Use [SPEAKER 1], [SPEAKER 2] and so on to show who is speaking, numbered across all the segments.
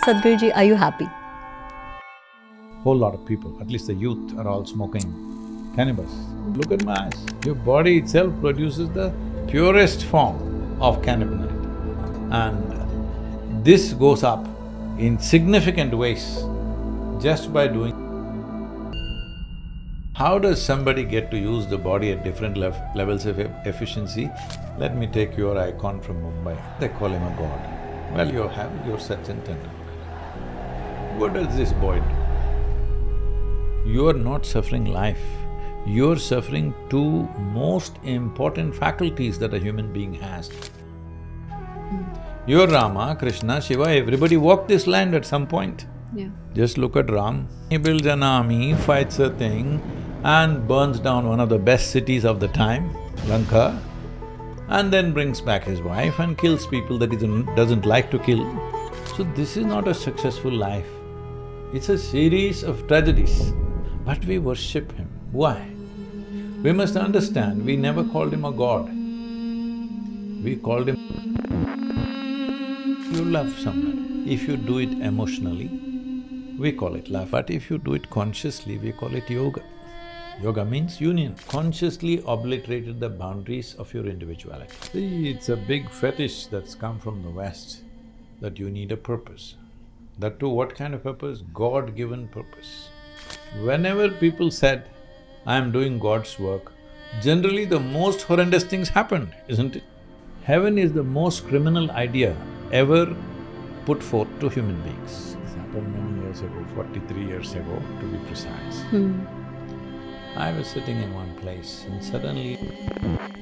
[SPEAKER 1] Sadhguruji, are you happy?
[SPEAKER 2] Whole lot of people, at least the youth, are all smoking cannabis. Look at my eyes. Your body itself produces the purest form of cannabinoid. And this goes up in significant ways just by doing. How does somebody get to use the body at different levels of efficiency? Let me take your icon from Mumbai. They call him a god. Well, you have your Sachin Tendulkar. What does this boy do? You're not suffering life, you're suffering two most important faculties that a human being has. You're Rama, Krishna, Shiva, everybody walked this land at some point.
[SPEAKER 1] Yeah.
[SPEAKER 2] Just look at Ram. He builds an army, fights a thing and burns down one of the best cities of the time, Lanka, and then brings back his wife and kills people that he doesn't like to kill. So this is not a successful life. It's a series of tragedies. But we worship him. Why? We must understand, we never called him a god. We called him… You love somebody. If you do it emotionally, we call it love. But if you do it consciously, we call it yoga. Yoga means union. Consciously obliterated the boundaries of your individuality. See, it's a big fetish that's come from the West, that you need a purpose. That too, what kind of purpose? God-given purpose. Whenever people said, I am doing God's work, generally the most horrendous things happened, isn't it? Heaven is the most criminal idea ever put forth to human beings. This happened many years ago, 43 years ago to be precise. I was sitting in one place and suddenly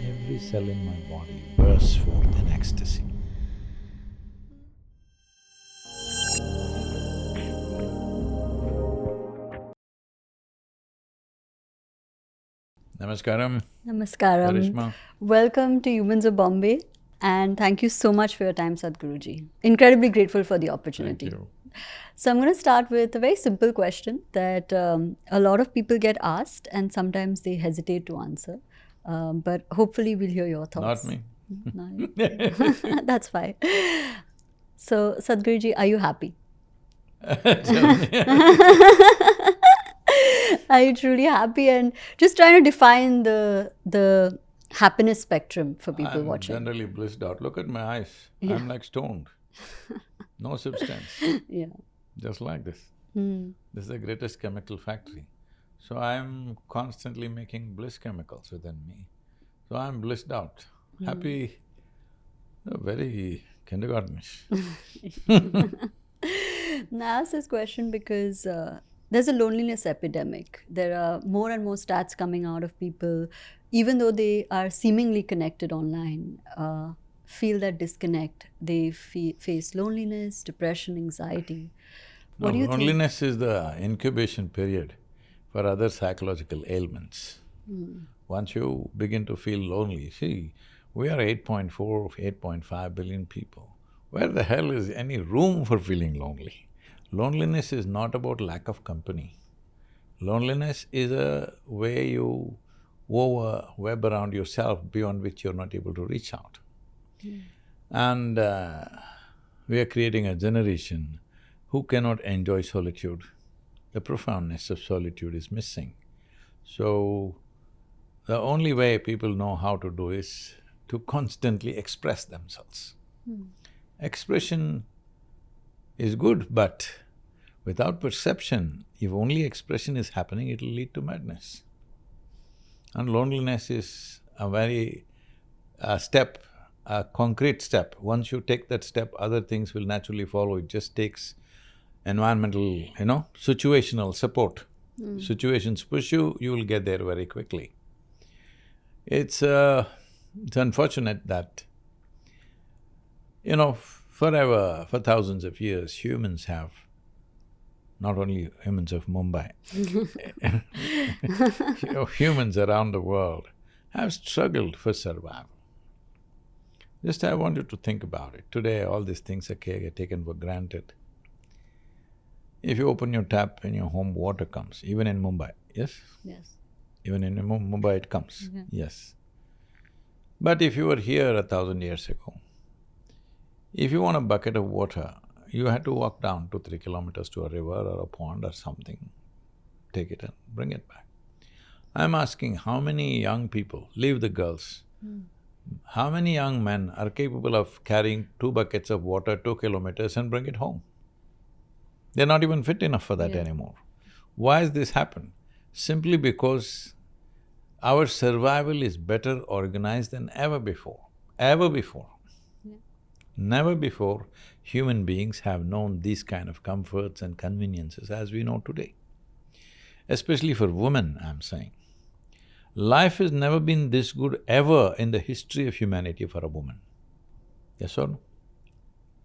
[SPEAKER 2] every cell in my body burst forth in ecstasy. Namaskaram.
[SPEAKER 1] Namaskaram.
[SPEAKER 2] Karishma.
[SPEAKER 1] Welcome to Humans of Bombay, and thank you so much for your time, Sadhguruji. Incredibly grateful for the opportunity.
[SPEAKER 2] Thank you.
[SPEAKER 1] So I'm going to start with a very simple question that a lot of people get asked and sometimes they hesitate to answer, but hopefully we'll hear your thoughts.
[SPEAKER 2] Not me.
[SPEAKER 1] Not you. That's fine. So, Sadhguruji, are you happy? Are you truly happy? And just trying to define the happiness spectrum for people
[SPEAKER 2] I'm
[SPEAKER 1] watching.
[SPEAKER 2] generally blissed out. Look at my eyes.
[SPEAKER 1] Yeah.
[SPEAKER 2] I'm like stoned. No substance.
[SPEAKER 1] Yeah.
[SPEAKER 2] Just like this. This is the greatest chemical factory. So I'm constantly making bliss chemicals within me. So I'm blissed out. Happy, very kindergartenish.
[SPEAKER 1] Now, I ask this question because there's a loneliness epidemic. There are more and more stats coming out of people, even though they are seemingly connected online, feel that disconnect. They face loneliness, depression, anxiety. What do you think?
[SPEAKER 2] Loneliness is the incubation period for other psychological ailments. Once you begin to feel lonely, see, we are 8.4, 8.5 billion people. Where the hell is any room for feeling lonely? Loneliness is not about lack of company. Loneliness is a way you wove a web around yourself beyond which you're not able to reach out. And we are creating a generation who cannot enjoy solitude. The profoundness of solitude is missing. So, the only way people know how to do is to constantly express themselves. Expression is good, but without perception, if only expression is happening, it'll lead to madness. And loneliness is a very… a concrete step. Once you take that step, other things will naturally follow. It just takes environmental, situational support. Situations push you, you will get there very quickly. It's unfortunate that, forever, for thousands of years, humans have, not only humans of Mumbai, humans around the world have struggled for survival. Just I want you to think about it. Today, all these things are taken for granted. If you open your tap in your home, water comes, even in Mumbai, yes?
[SPEAKER 1] Yes.
[SPEAKER 2] Even in Mumbai it comes, yes. But if you were here 1,000 years ago, if you want a bucket of water, you had to walk down 2-3 kilometers to a river or a pond or something, take it and bring it back. I'm asking how many young people, leave the girls, how many young men are capable of carrying 2 buckets of water 2 kilometers and bring it home? They're not even fit enough for that anymore. Why has this happened? Simply because our survival is better organized than ever before. Ever before. Never before human beings have known these kind of comforts and conveniences as we know today. Especially for women, I'm saying. Life has never been this good ever in the history of humanity for a woman. Yes or no?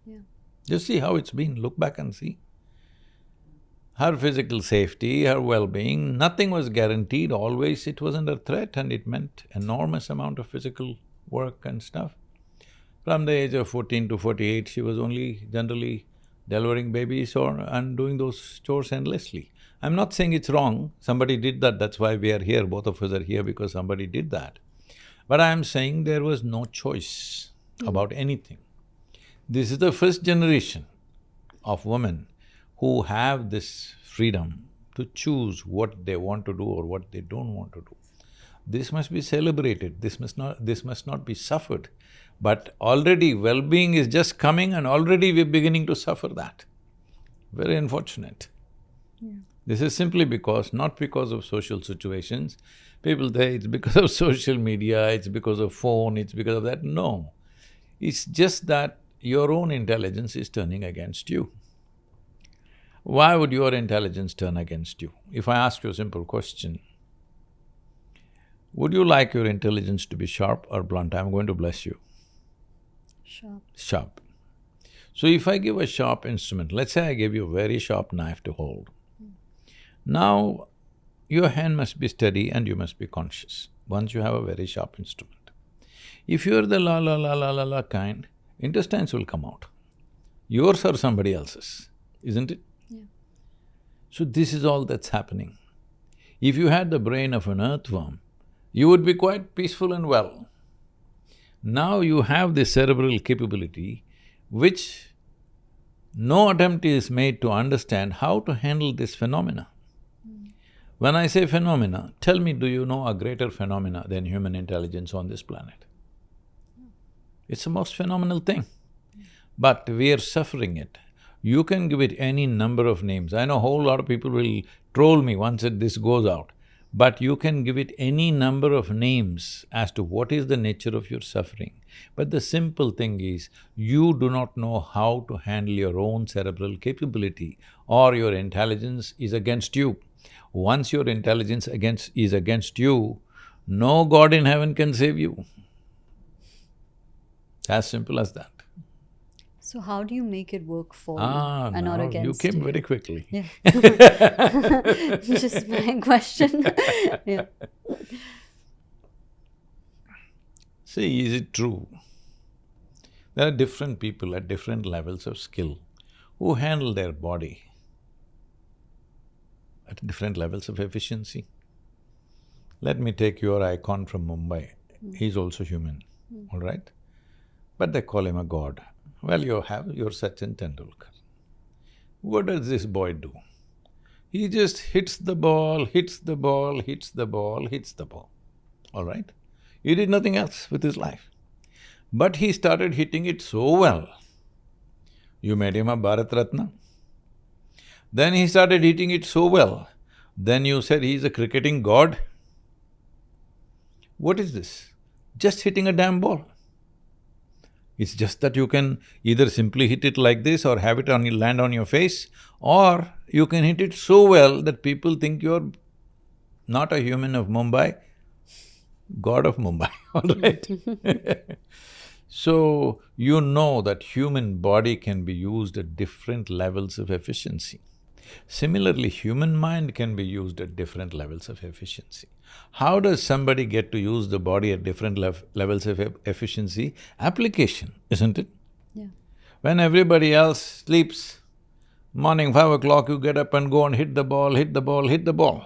[SPEAKER 1] Yeah.
[SPEAKER 2] Just see how it's been, look back and see. Her physical safety, her well-being, nothing was guaranteed, always it was under threat and it meant enormous amount of physical work and stuff. From the age of 14 to 48, she was only generally delivering babies and doing those chores endlessly. I'm not saying it's wrong, somebody did that, that's why we are here, both of us are here because somebody did that. But I'm saying there was no choice about anything. This is the first generation of women who have this freedom to choose what they want to do or what they don't want to do. This must be celebrated, this must not be suffered. But already well-being is just coming and already we're beginning to suffer that. Very unfortunate. This is simply because, not because of social situations. People say it's because of social media, it's because of phone, it's because of that. No. It's just that your own intelligence is turning against you. Why would your intelligence turn against you? If I ask you a simple question, would you like your intelligence to be sharp or blunt? I'm going to bless you.
[SPEAKER 1] Sharp.
[SPEAKER 2] Sharp. So if I give a sharp instrument, let's say I give you a very sharp knife to hold. Now, your hand must be steady and you must be conscious once you have a very sharp instrument. If you're the la la la la la la kind, intestines will come out. Yours or somebody else's, isn't it?
[SPEAKER 1] Yeah.
[SPEAKER 2] So this is all that's happening. If you had the brain of an earthworm, you would be quite peaceful and well. Now you have this cerebral capability which no attempt is made to understand how to handle this phenomena. When I say phenomena, tell me, do you know a greater phenomena than human intelligence on this planet? It's the most phenomenal thing. But we are suffering it. You can give it any number of names. I know a whole lot of people will troll me once this goes out. But you can give it any number of names as to what is the nature of your suffering. But the simple thing is, you do not know how to handle your own cerebral capability or your intelligence is against you. Once your intelligence is against you, no God in heaven can save you. As simple as that.
[SPEAKER 1] So how do you make it work for you and not against
[SPEAKER 2] you? You came very quickly.
[SPEAKER 1] Yeah. Just my question. Yeah.
[SPEAKER 2] See, is it true? There are different people at different levels of skill who handle their body at different levels of efficiency. Let me take your icon from Mumbai. He's also human, all right? But they call him a god. Well, you're Sachin Tendulkar. What does this boy do? He just hits the ball, hits the ball, hits the ball, hits the ball, all right? He did nothing else with his life. But he started hitting it so well, you made him a Bharat Ratna. Then he started hitting it so well, then you said he's a cricketing god. What is this? Just hitting a damn ball. It's just that you can either simply hit it like this or have it land on your face, or you can hit it so well that people think you're not a human of Mumbai, god of Mumbai, all right? So, you know that human body can be used at different levels of efficiency. Similarly, human mind can be used at different levels of efficiency. How does somebody get to use the body at different levels of efficiency? Application, isn't it?
[SPEAKER 1] Yeah.
[SPEAKER 2] When everybody else sleeps, morning 5 o'clock you get up and go and hit the ball, hit the ball, hit the ball.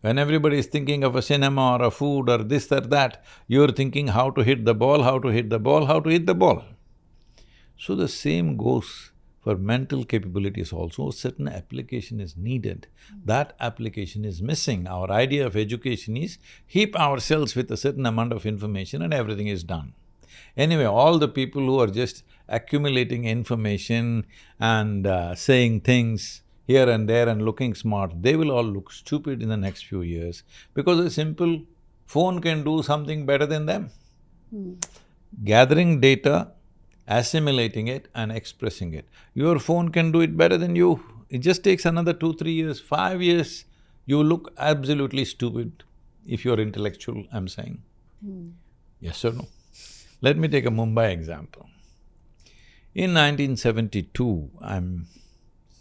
[SPEAKER 2] When everybody is thinking of a cinema or a food or this or that, you're thinking how to hit the ball, how to hit the ball, how to hit the ball. So the same goes for mental capabilities also. A certain application is needed. That application is missing. Our idea of education is heap ourselves with a certain amount of information and everything is done. Anyway, all the people who are just accumulating information and saying things here and there and looking smart, they will all look stupid in the next few years because a simple phone can do something better than them. Gathering data, assimilating it and expressing it. Your phone can do it better than you. It just takes another 2, 3 years, 5 years, you look absolutely stupid if you're intellectual, I'm saying. Yes or no? Let me take a Mumbai example. In 1972, I'm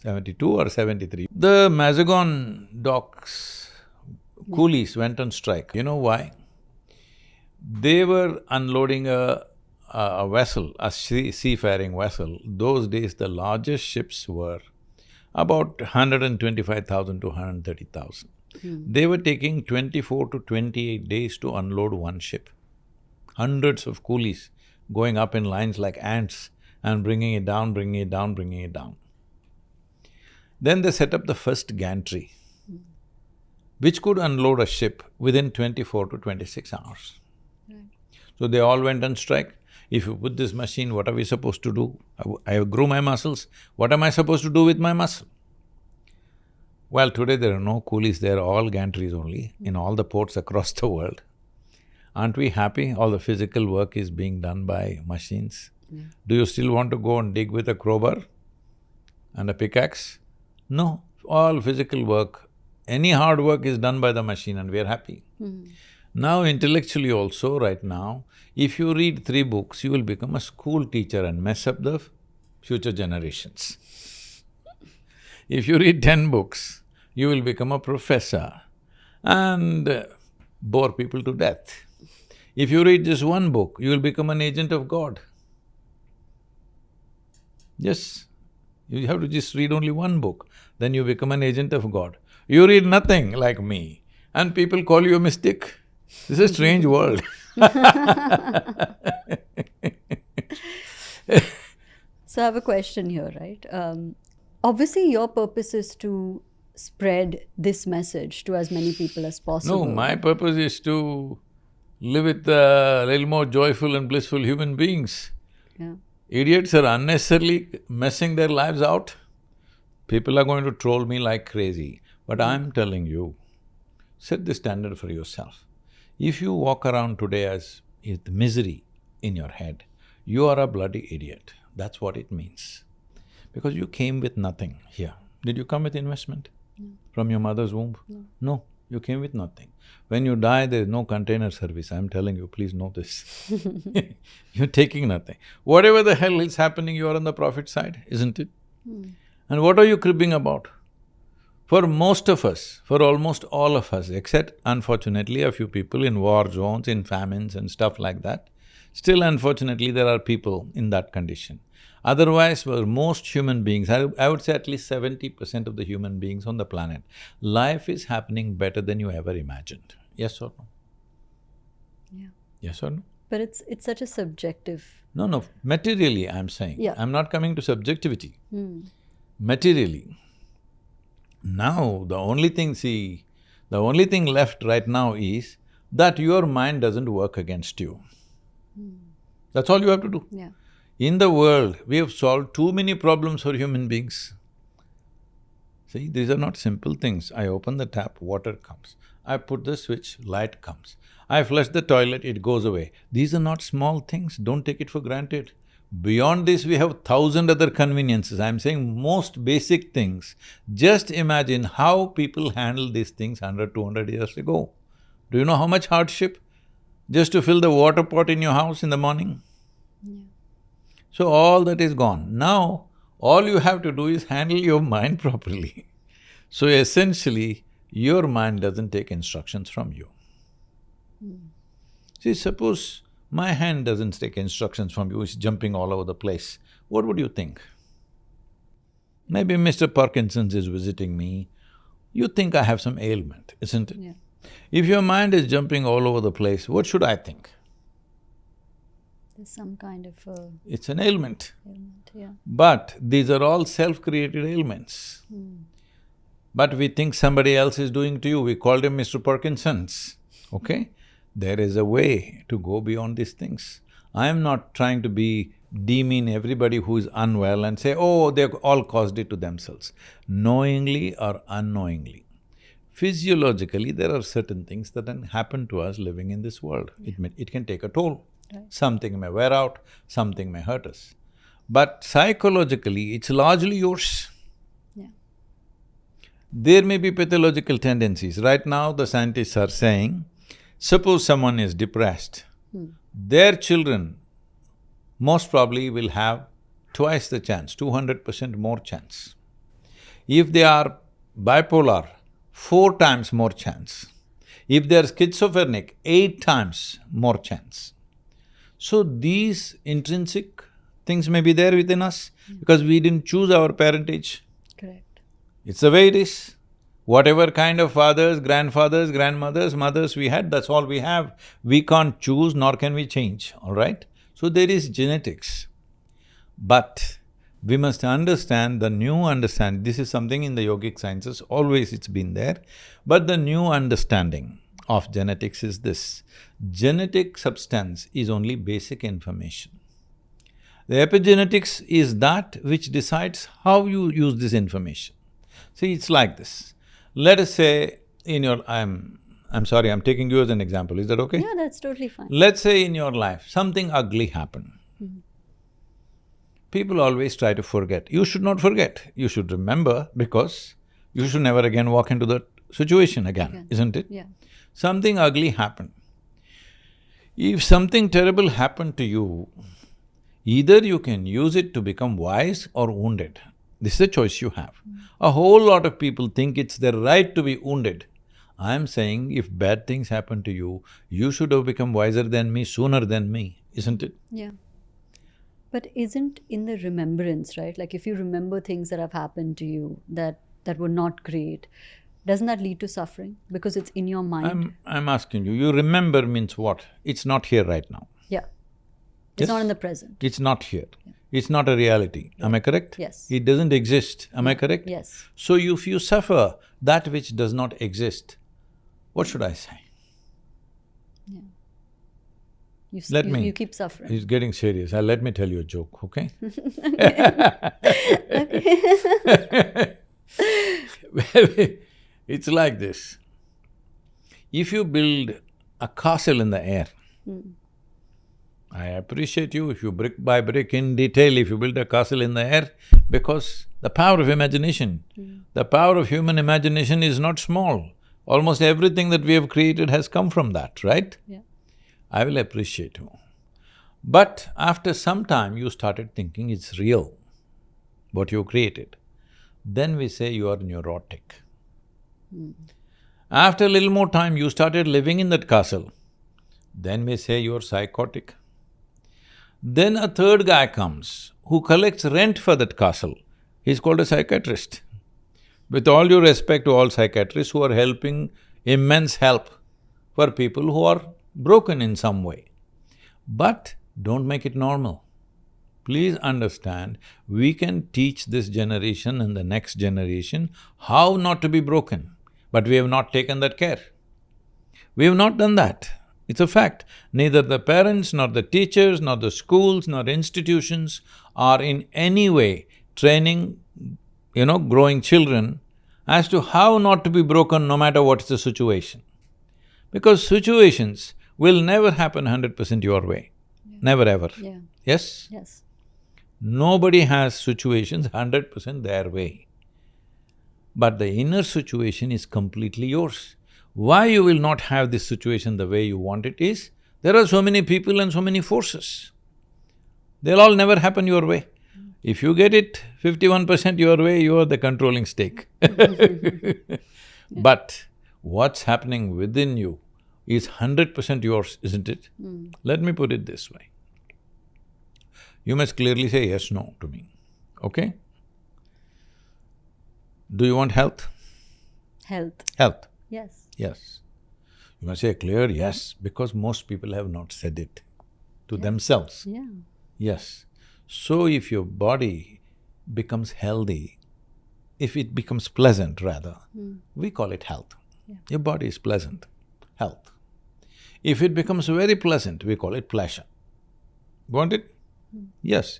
[SPEAKER 2] 72 or 73, the Mazagon docks coolies went on strike. You know why? They were unloading a vessel, a seafaring vessel. Those days, the largest ships were about 125,000 to 130,000. They were taking 24 to 28 days to unload one ship. Hundreds of coolies going up in lines like ants and bringing it down, bringing it down, bringing it down. Then they set up the first gantry, which could unload a ship within 24 to 26 hours. So they all went on strike. If you put this machine, what are we supposed to do? I grew my muscles, what am I supposed to do with my muscle? Well, today there are no coolies, there are all gantries only in all the ports across the world. Aren't we happy? All the physical work is being done by machines. Do you still want to go and dig with a crowbar and a pickaxe? No, all physical work, any hard work is done by the machine and we are happy. Now intellectually also, right now, if you read 3 books, you will become a school teacher and mess up the future generations. If you read 10 books, you will become a professor and bore people to death. If you read just 1 book, you will become an agent of God. Yes, you have to just read only 1 book, then you become an agent of God. You read nothing like me and people call you a mystic. This is a strange world.
[SPEAKER 1] So I have a question here, right? Obviously your purpose is to spread this message to as many people as possible.
[SPEAKER 2] No, my purpose is to live with a little more joyful and blissful human beings.
[SPEAKER 1] Yeah.
[SPEAKER 2] Idiots are unnecessarily messing their lives out. People are going to troll me like crazy, but I'm telling you, set the standard for yourself. If you walk around today as with misery in your head, you are a bloody idiot. That's what it means. Because you came with nothing here. Did you come with investment?
[SPEAKER 1] No.
[SPEAKER 2] From your mother's womb?
[SPEAKER 1] No.
[SPEAKER 2] No, you came with nothing. When you die, there is no container service, I'm telling you, please know this. You're taking nothing. Whatever the hell is happening, you are on the profit side, isn't it? And what are you cribbing about? For most of us, for almost all of us, except unfortunately a few people in war zones, in famines and stuff like that, still unfortunately there are people in that condition. Otherwise, for most human beings, I would say at least 70% of the human beings on the planet, life is happening better than you ever imagined. Yes or no?
[SPEAKER 1] Yeah.
[SPEAKER 2] Yes or no?
[SPEAKER 1] But it's such a subjective…
[SPEAKER 2] No, materially I'm saying.
[SPEAKER 1] Yeah.
[SPEAKER 2] I'm not coming to subjectivity. Materially. Now, the only thing left right now is that your mind doesn't work against you. That's all you have to do.
[SPEAKER 1] Yeah.
[SPEAKER 2] In the world, we have solved too many problems for human beings. See, these are not simple things. I open the tap, water comes. I put the switch, light comes. I flush the toilet, it goes away. These are not small things, don't take it for granted. Beyond this, we have 1,000 other conveniences. I'm saying most basic things. Just imagine how people handled these things 100, 200 years ago. Do you know how much hardship? Just to fill the water pot in your house in the morning?
[SPEAKER 1] Yeah.
[SPEAKER 2] So all that is gone. Now, all you have to do is handle your mind properly. So essentially, your mind doesn't take instructions from you. See, suppose my hand doesn't take instructions from you, it's jumping all over the place. What would you think? Maybe Mr. Parkinson's is visiting me, you think I have some ailment, isn't it?
[SPEAKER 1] Yeah.
[SPEAKER 2] If your mind is jumping all over the place, what should I think?
[SPEAKER 1] There's some kind of
[SPEAKER 2] It's an ailment.
[SPEAKER 1] ailment, yeah.
[SPEAKER 2] But these are all self-created ailments. But we think somebody else is doing to you, we called him Mr. Parkinson's, okay? There is a way to go beyond these things. I am not trying to demean everybody who is unwell and say, oh, they've all caused it to themselves. Knowingly or unknowingly. Physiologically, there are certain things that can happen to us living in this world. It can take a toll.
[SPEAKER 1] Right.
[SPEAKER 2] Something may wear out, something may hurt us. But psychologically, it's largely yours.
[SPEAKER 1] Yeah.
[SPEAKER 2] There may be pathological tendencies. Right now, the scientists are saying, suppose someone is depressed, their children most probably will have twice the chance, 200% more chance. If they are bipolar, 4 times more chance. If they are schizophrenic, 8 times more chance. So these intrinsic things may be there within us because we didn't choose our parentage.
[SPEAKER 1] Correct.
[SPEAKER 2] It's the way it is. Whatever kind of fathers, grandfathers, grandmothers, mothers we had, that's all we have. We can't choose nor can we change, all right? So there is genetics. But we must understand the new understanding. This is something in the yogic sciences, always it's been there. But the new understanding of genetics is this. Genetic substance is only basic information. The epigenetics is that which decides how you use this information. See, it's like this. Let us say in your… I'm sorry, I'm taking you as an example, is that okay?
[SPEAKER 1] Yeah, that's totally fine.
[SPEAKER 2] Let's say in your life, something ugly happened. People always try to forget. You should not forget, you should remember because you should never again walk into that situation again, isn't it?
[SPEAKER 1] Yeah.
[SPEAKER 2] Something ugly happened. If something terrible happened to you, either you can use it to become wise or wounded. This is a choice you have. A whole lot of people think it's their right to be wounded. I'm saying if bad things happen to you, you should have become wiser than me sooner than me, isn't it?
[SPEAKER 1] Yeah. But isn't in the remembrance, right? Like if you remember things that have happened to you that were not great, doesn't that lead to suffering? Because it's in your mind.
[SPEAKER 2] I'm asking you, you remember means what? It's not here right now.
[SPEAKER 1] Yeah. It's
[SPEAKER 2] Yes?
[SPEAKER 1] not in the present.
[SPEAKER 2] It's not here. It's not a reality, am I correct?
[SPEAKER 1] Yes.
[SPEAKER 2] It doesn't exist, am I correct?
[SPEAKER 1] Yes.
[SPEAKER 2] So if you suffer that which does not exist, what should I say?
[SPEAKER 1] You keep suffering.
[SPEAKER 2] It's getting serious. Let me tell you a joke, okay? It's like this. If you build a castle in the air, I appreciate you if you brick by brick in detail, if you build a castle in the air, because the power of imagination, the power of human imagination is not small. Almost everything that we have created has come from that, right?
[SPEAKER 1] Yeah.
[SPEAKER 2] I will appreciate you. But after some time, you started thinking it's real, what you created. Then we say you are neurotic. After a little more time, you started living in that castle. Then we say you are psychotic. Then a third guy comes who collects rent for that castle. He's called a psychiatrist. With all due respect to all psychiatrists who are helping immense help for people who are broken in some way. But don't make it normal. Please understand, we can teach this generation and the next generation how not to be broken, but we have not taken that care. We have not done that. It's a fact. Neither the parents, nor the teachers, nor the schools, nor institutions are in any way training, growing children as to how not to be broken no matter what's the situation. Because situations will never happen 100% your way, never ever.
[SPEAKER 1] Yeah.
[SPEAKER 2] Yes?
[SPEAKER 1] Yes.
[SPEAKER 2] Nobody has situations 100% their way. But the inner situation is completely yours. Why you will not have this situation the way you want it is, there are so many people and so many forces. They'll all never happen your way. If you get it 51% your way, you are the controlling stake. But what's happening within you is 100% yours, isn't it? Let me put it this way. You must clearly say yes, no to me, okay? Do you want health?
[SPEAKER 1] Health.
[SPEAKER 2] Health,
[SPEAKER 1] Yes.
[SPEAKER 2] yes. You must say clear yes, because most people have not said it to themselves.
[SPEAKER 1] Yeah.
[SPEAKER 2] Yes. So if your body becomes healthy, if it becomes pleasant rather, we call it health.
[SPEAKER 1] Yeah.
[SPEAKER 2] Your body is pleasant, health. If it becomes very pleasant, we call it pleasure. Want it? Yes.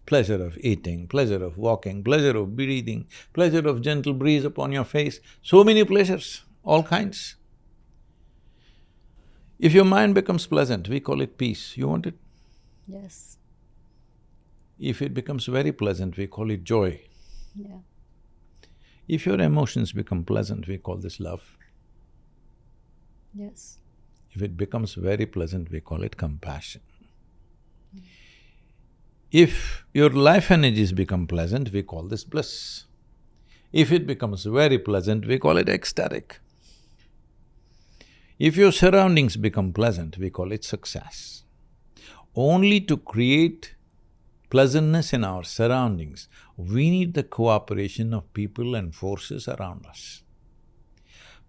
[SPEAKER 2] Pleasure of eating, pleasure of walking, pleasure of breathing, pleasure of gentle breeze upon your face, so many pleasures, all kinds. If your mind becomes pleasant, we call it peace. You want it?
[SPEAKER 1] Yes.
[SPEAKER 2] If it becomes very pleasant, we call it joy.
[SPEAKER 1] Yeah.
[SPEAKER 2] If your emotions become pleasant, we call this love.
[SPEAKER 1] Yes.
[SPEAKER 2] If it becomes very pleasant, we call it compassion. If your life energies become pleasant, we call this bliss. If it becomes very pleasant, we call it ecstatic. If your surroundings become pleasant, we call it success. Only to create pleasantness in our surroundings, we need the cooperation of people and forces around us.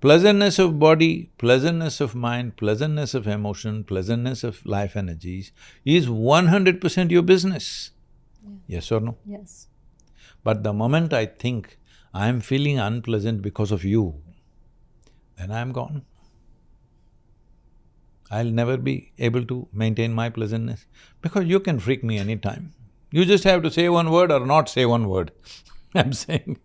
[SPEAKER 2] Pleasantness of body, pleasantness of mind, pleasantness of emotion, pleasantness of life energies is 100% your business.
[SPEAKER 1] Yeah.
[SPEAKER 2] Yes or no?
[SPEAKER 1] Yes.
[SPEAKER 2] But the moment I think I'm feeling unpleasant because of you, then I'm gone. I'll never be able to maintain my pleasantness because you can freak me anytime. You just have to say one word or not say one word. I'm saying,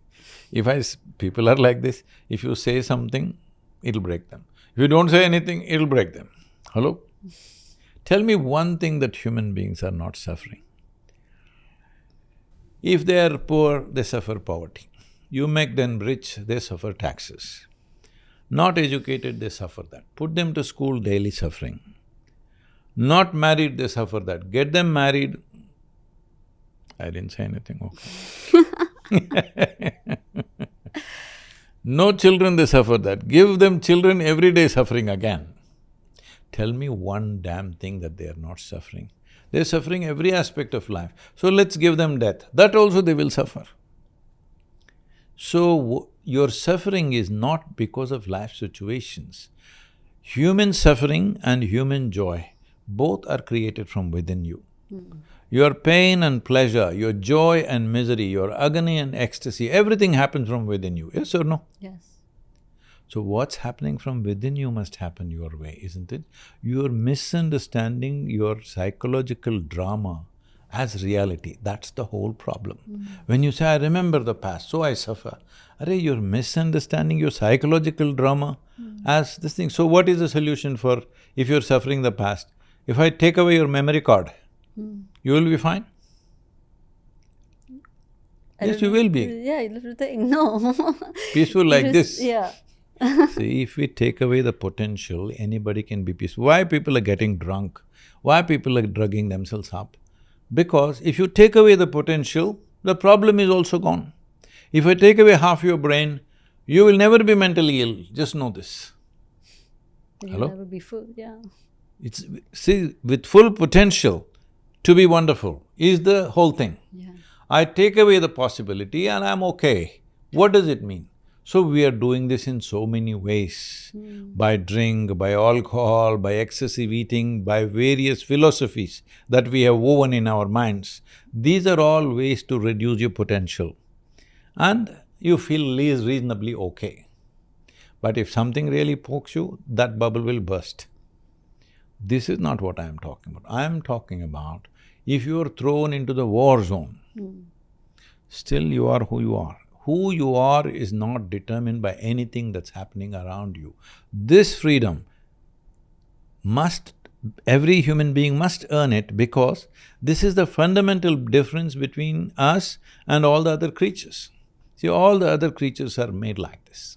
[SPEAKER 2] people are like this, if you say something, it'll break them. If you don't say anything, it'll break them. Hello? Tell me one thing that human beings are not suffering. If they are poor, they suffer poverty. You make them rich, they suffer taxes. Not educated, they suffer that. Put them to school, daily suffering. Not married, they suffer that. Get them married, I didn't say anything, okay. No children, they suffer that. Give them children, every day suffering again. Tell me one damn thing that they are not suffering. They're suffering every aspect of life. So let's give them death. That also they will suffer. So, your suffering is not because of life situations. Human suffering and human joy, both are created from within you. Your pain and pleasure, your joy and misery, your agony and ecstasy, everything happens from within you, yes or no?
[SPEAKER 1] Yes.
[SPEAKER 2] So what's happening from within you must happen your way, isn't it? You're misunderstanding your psychological drama as reality, that's the whole problem. When you say, I remember the past, so I suffer, arey, you're misunderstanding your psychological drama as this thing. So what is the solution for if you're suffering the past? If I take away your memory card, you will be fine? Yes, you will be.
[SPEAKER 1] Yeah, you have to think, no.
[SPEAKER 2] Peaceful like this.
[SPEAKER 1] Yeah.
[SPEAKER 2] See, if we take away the potential, anybody can be peaceful. Why people are getting drunk? Why people are drugging themselves up? Because if you take away the potential, the problem is also gone. If I take away half your brain, you will never be mentally ill, just know this.
[SPEAKER 1] You'll
[SPEAKER 2] Hello?
[SPEAKER 1] never be full, yeah.
[SPEAKER 2] See, with full potential to be wonderful is the whole thing.
[SPEAKER 1] Yeah.
[SPEAKER 2] I take away the possibility and I'm okay. What does it mean? So we are doing this in so many ways, by drink, by alcohol, by excessive eating, by various philosophies that we have woven in our minds. These are all ways to reduce your potential and you feel reasonably okay. But if something really pokes you, that bubble will burst. This is not what I am talking about. I am talking about if you are thrown into the war zone, still you are who you are. Who you are is not determined by anything that's happening around you. This freedom every human being must earn it because this is the fundamental difference between us and all the other creatures. See, all the other creatures are made like this.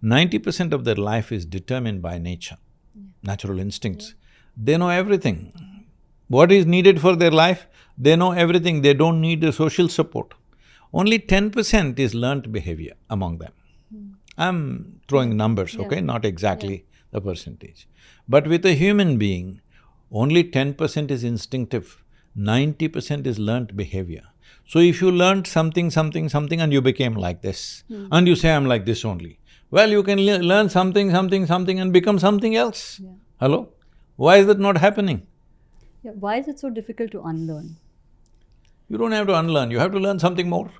[SPEAKER 2] 90% of their life is determined by nature, natural instincts. They know everything. What is needed for their life, they know everything, they don't need the social support. Only 10% is learnt behavior among them. I'm throwing numbers, okay, not exactly the percentage. But with a human being, only 10% is instinctive, 90% is learnt behavior. So if you learnt something and you became like this, and you say, I'm like this only, well, you can learn something and become something else. Hello? Why is that not happening?
[SPEAKER 1] Yeah. Why is it so difficult to unlearn?
[SPEAKER 2] You don't have to unlearn, you have to learn something more.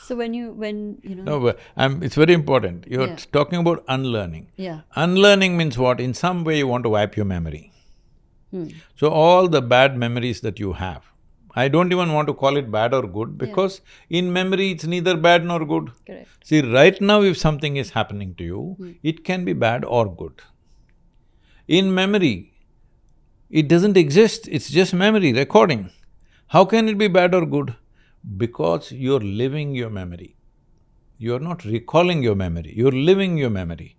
[SPEAKER 1] So when you
[SPEAKER 2] No, but it's very important. You're
[SPEAKER 1] Yeah.
[SPEAKER 2] talking about unlearning.
[SPEAKER 1] Yeah.
[SPEAKER 2] Unlearning means what? In some way you want to wipe your memory.
[SPEAKER 1] Hmm.
[SPEAKER 2] So all the bad memories that you have, I don't even want to call it bad or good because in memory it's neither bad nor good.
[SPEAKER 1] Correct.
[SPEAKER 2] See, right now if something is happening to you, it can be bad or good. In memory, it doesn't exist, it's just memory, recording. How can it be bad or good? Because you're living your memory. You're not recalling your memory, you're living your memory.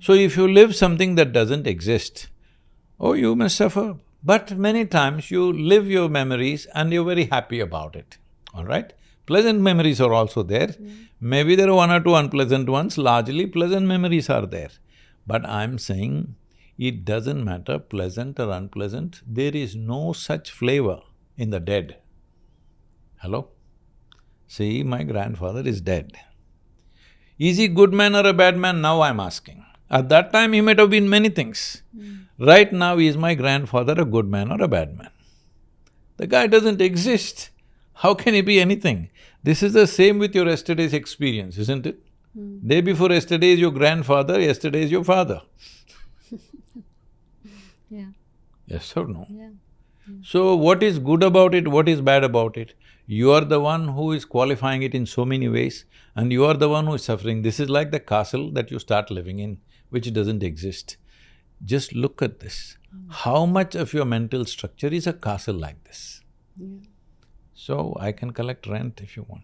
[SPEAKER 2] So if you live something that doesn't exist, oh, you may suffer. But many times you live your memories and you're very happy about it, all right? Pleasant memories are also there. Maybe there are one or two unpleasant ones, largely pleasant memories are there. But I'm saying, it doesn't matter pleasant or unpleasant, there is no such flavor in the dead. Hello? See, my grandfather is dead. Is he good man or a bad man? Now I'm asking. At that time he might have been many things. Right now, is my grandfather a good man or a bad man? The guy doesn't exist. How can he be anything? This is the same with your yesterday's experience, isn't it? Day before yesterday is your grandfather, yesterday is your father.
[SPEAKER 1] Yeah.
[SPEAKER 2] Yes or no?
[SPEAKER 1] Yeah.
[SPEAKER 2] So what is good about it, what is bad about it? You are the one who is qualifying it in so many ways and you are the one who is suffering. This is like the castle that you start living in, which doesn't exist. Just look at this. How much of your mental structure is a castle like this? So, I can collect rent if you want.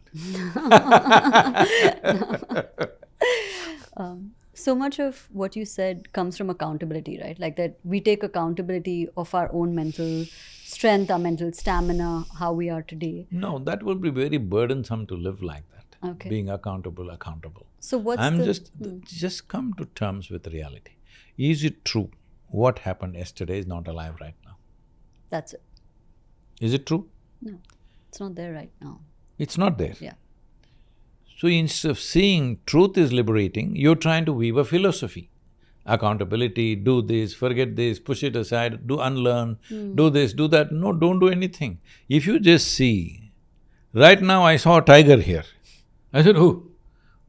[SPEAKER 1] So much of what you said comes from accountability, right? Like that we take accountability of our own mental strength, our mental stamina, how we are today.
[SPEAKER 2] No, that will be very burdensome to live like that.
[SPEAKER 1] Okay.
[SPEAKER 2] Being accountable.
[SPEAKER 1] So what's
[SPEAKER 2] I'm
[SPEAKER 1] the…
[SPEAKER 2] just come to terms with reality. Is it true what happened yesterday is not alive right now?
[SPEAKER 1] That's it.
[SPEAKER 2] Is it true?
[SPEAKER 1] No, it's not there right now.
[SPEAKER 2] It's not there.
[SPEAKER 1] Yeah.
[SPEAKER 2] So instead of seeing truth is liberating, you're trying to weave a philosophy. Accountability, do this, forget this, push it aside, do unlearn, do this, do that. No, don't do anything. If you just see, right now I saw a tiger here. I said, oh.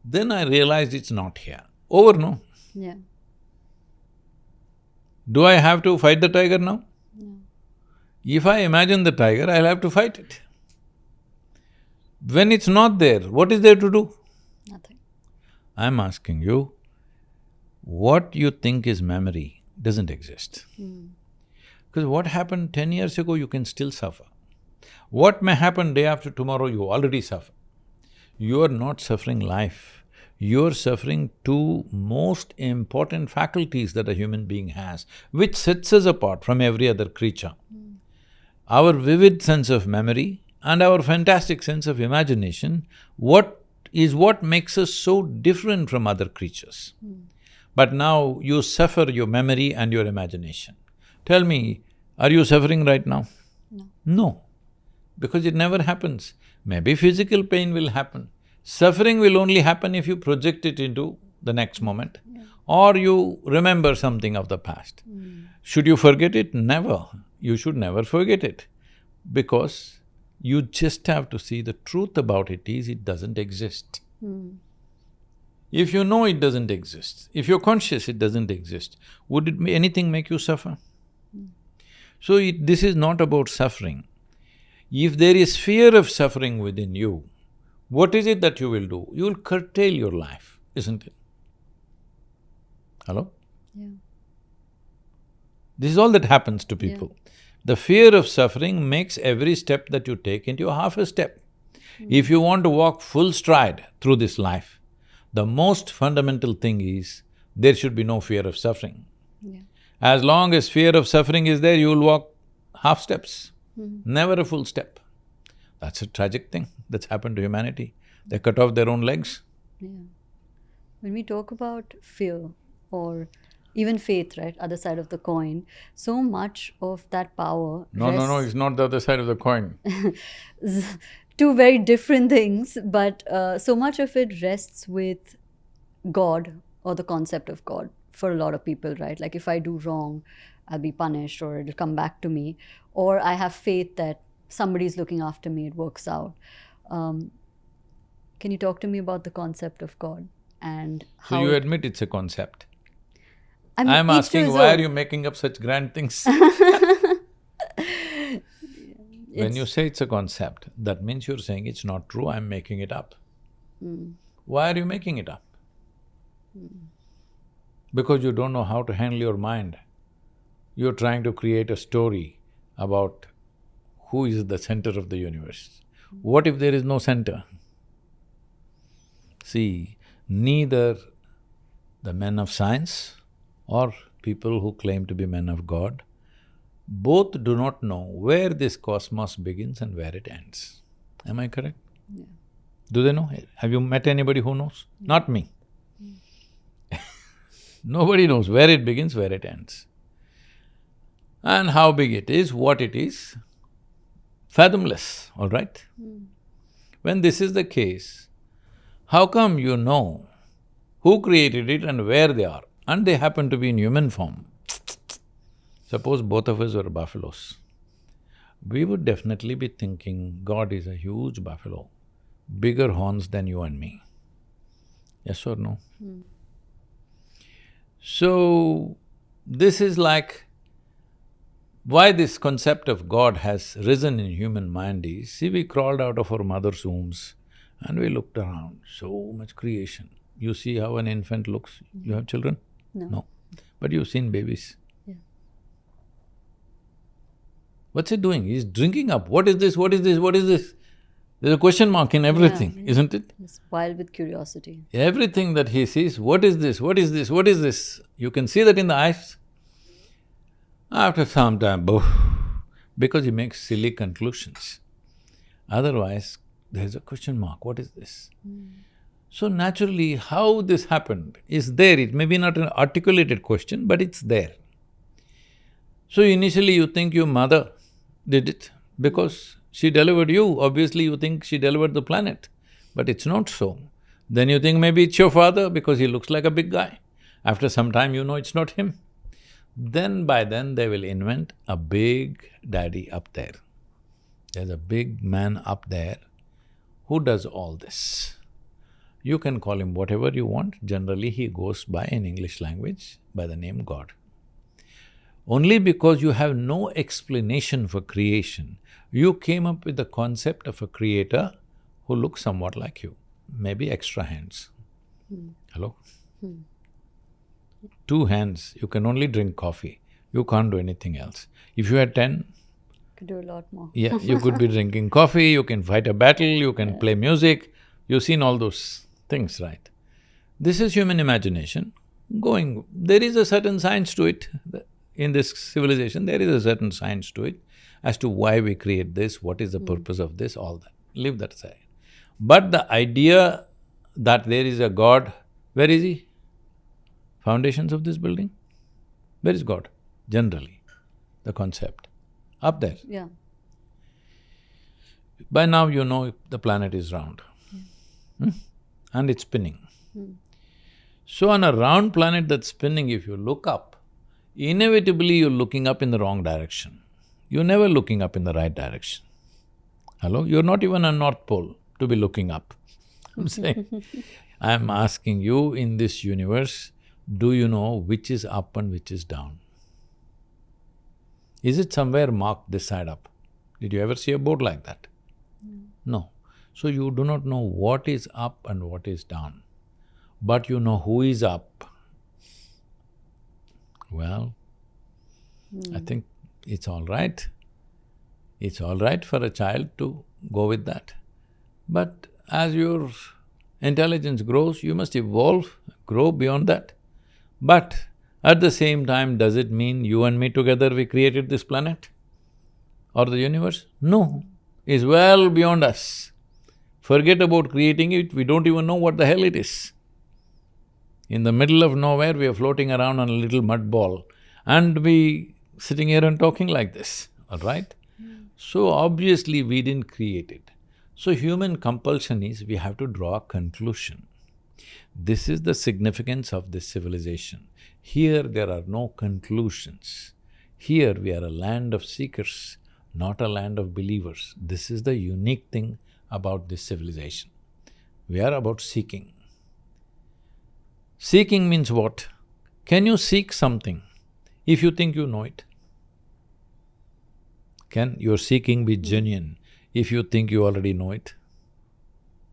[SPEAKER 2] Then I realized it's not here. Over, no?
[SPEAKER 1] Yeah.
[SPEAKER 2] Do I have to fight the tiger now?
[SPEAKER 1] No.
[SPEAKER 2] If I imagine the tiger, I'll have to fight it. When it's not there, what is there to do?
[SPEAKER 1] Nothing.
[SPEAKER 2] I'm asking you, what you think is memory doesn't exist. Because what happened 10 years ago, you can still suffer. What may happen day after tomorrow, you already suffer. You are not suffering life, you are suffering two most important faculties that a human being has, which sets us apart from every other creature. Our vivid sense of memory and our fantastic sense of imagination, what makes us so different from other creatures. But now you suffer your memory and your imagination. Tell me, are you suffering right now?
[SPEAKER 1] No.
[SPEAKER 2] No, because it never happens. Maybe physical pain will happen. Suffering will only happen if you project it into the next moment or you remember something of the past. Should you forget it? Never. You should never forget it because you just have to see the truth about it is it doesn't exist. If you know it doesn't exist, if you're conscious it doesn't exist, would anything make you suffer? So this is not about suffering. If there is fear of suffering within you, what is it that you will do? You will curtail your life, isn't it? Hello?
[SPEAKER 1] Yeah.
[SPEAKER 2] This is all that happens to people. The fear of suffering makes every step that you take into half a step. If you want to walk full stride through this life, the most fundamental thing is there should be no fear of suffering.
[SPEAKER 1] Yeah.
[SPEAKER 2] As long as fear of suffering is there, you will walk half steps, never a full step. That's a tragic thing that's happened to humanity. They cut off their own legs.
[SPEAKER 1] Yeah. When we talk about fear or even faith, right, other side of the coin, so much of that power
[SPEAKER 2] No, it's not the other side of the coin.
[SPEAKER 1] two very different things, but so much of it rests with God or the concept of God. for a lot of people, right? Like if I do wrong, I'll be punished or it'll come back to me. Or I have faith that somebody's looking after me, it works out. Can you talk to me about the concept of God and
[SPEAKER 2] So
[SPEAKER 1] how…
[SPEAKER 2] you admit it's a concept.
[SPEAKER 1] I mean,
[SPEAKER 2] I'm
[SPEAKER 1] each to
[SPEAKER 2] asking,
[SPEAKER 1] his
[SPEAKER 2] why are
[SPEAKER 1] own.
[SPEAKER 2] you making up such grand things? When you say it's a concept, that means you're saying it's not true, I'm making it up. Why are you making it up? Because you don't know how to handle your mind. You're trying to create a story about who is the center of the universe. What if there is no center? See, neither the men of science or people who claim to be men of God, both do not know where this cosmos begins and where it ends. Am I correct?
[SPEAKER 1] Yeah.
[SPEAKER 2] Do they know? Have you met anybody who knows? Not me. Nobody knows where it begins, where it ends. And how big it is, what it is, fathomless, all right? When this is the case, how come you know who created it and where they are, and they happen to be in human form? Suppose both of us were buffaloes. We would definitely be thinking God is a huge buffalo, bigger horns than you and me. Yes or no? So, this is like, why this concept of God has risen in human mind is, see, we crawled out of our mother's wombs and we looked around, so much creation. You see how an infant looks? You have children?
[SPEAKER 1] No.
[SPEAKER 2] No. But you've seen babies.
[SPEAKER 1] Yeah.
[SPEAKER 2] What's he doing? He's drinking up. What is this? What is this? What is this? There's a question mark in everything,
[SPEAKER 1] Yeah.
[SPEAKER 2] isn't it?
[SPEAKER 1] It's wild with curiosity.
[SPEAKER 2] Everything that he sees, what is this? What is this? What is this? You can see that in the eyes. After some time, because he makes silly conclusions. Otherwise, there's a question mark, what is this? So naturally, how this happened is there. It may be not an articulated question, but it's there. So initially you think your mother did it because she delivered you, obviously you think she delivered the planet, but it's not so. Then you think maybe it's your father because he looks like a big guy. After some time you know it's not him. Then by then they will invent a big daddy up there. There's a big man up there who does all this. You can call him whatever you want, generally he goes by in English language by the name God. Only because you have no explanation for creation, you came up with the concept of a creator who looks somewhat like you, maybe extra hands. Hello? 2 hands, you can only drink coffee, you can't do anything else. If you had 10,
[SPEAKER 1] Could do a lot more.
[SPEAKER 2] yeah, you could be drinking coffee, you can fight a battle, you can play music, you've seen all those things, right? This is human imagination going… There is a certain science to it. In this civilization, there is a certain science to it as to why we create this, what is the purpose of this, all that. Leave that aside. But the idea that there is a God, where is he? Foundations of this building? Where is God? Generally, the concept. Up there.
[SPEAKER 1] Yeah.
[SPEAKER 2] By now you know the planet is round. And it's spinning. So on a round planet that's spinning, if you look up, inevitably you're looking up in the wrong direction. You're never looking up in the right direction. Hello? You're not even on North Pole to be looking up. I'm saying, I'm asking you, in this universe, do you know which is up and which is down? Is it somewhere marked this side up? Did you ever see a board like that? No. So you do not know what is up and what is down, but you know who is up. Well, I think it's all right. It's all right for a child to go with that. But as your intelligence grows, you must evolve, grow beyond that. But at the same time, does it mean you and me together we created this planet or the universe? No, it's well beyond us. Forget about creating it, we don't even know what the hell it is. In the middle of nowhere, we are floating around on a little mud ball and we sitting here and talking like this, all right? So obviously we didn't create it. So human compulsion is we have to draw a conclusion. This is the significance of this civilization. Here there are no conclusions. Here we are a land of seekers, not a land of believers. This is the unique thing about this civilization. We are about seeking. Seeking means what? Can you seek something if you think you know it? Can your seeking be genuine if you think you already know it?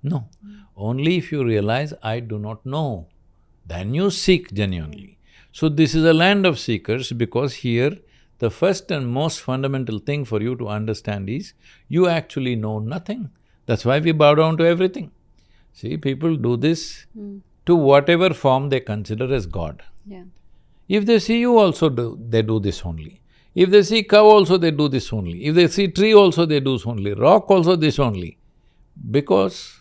[SPEAKER 2] No. Only if you realize, I do not know, then you seek genuinely. So this is a land of seekers because here the first and most fundamental thing for you to understand is, you actually know nothing. That's why we bow down to everything. See, people do this to whatever form they consider as God.
[SPEAKER 1] Yeah.
[SPEAKER 2] If they see you also they do this only. If they see cow also, they do this only. If they see tree also, they do this only. Rock also, this only. Because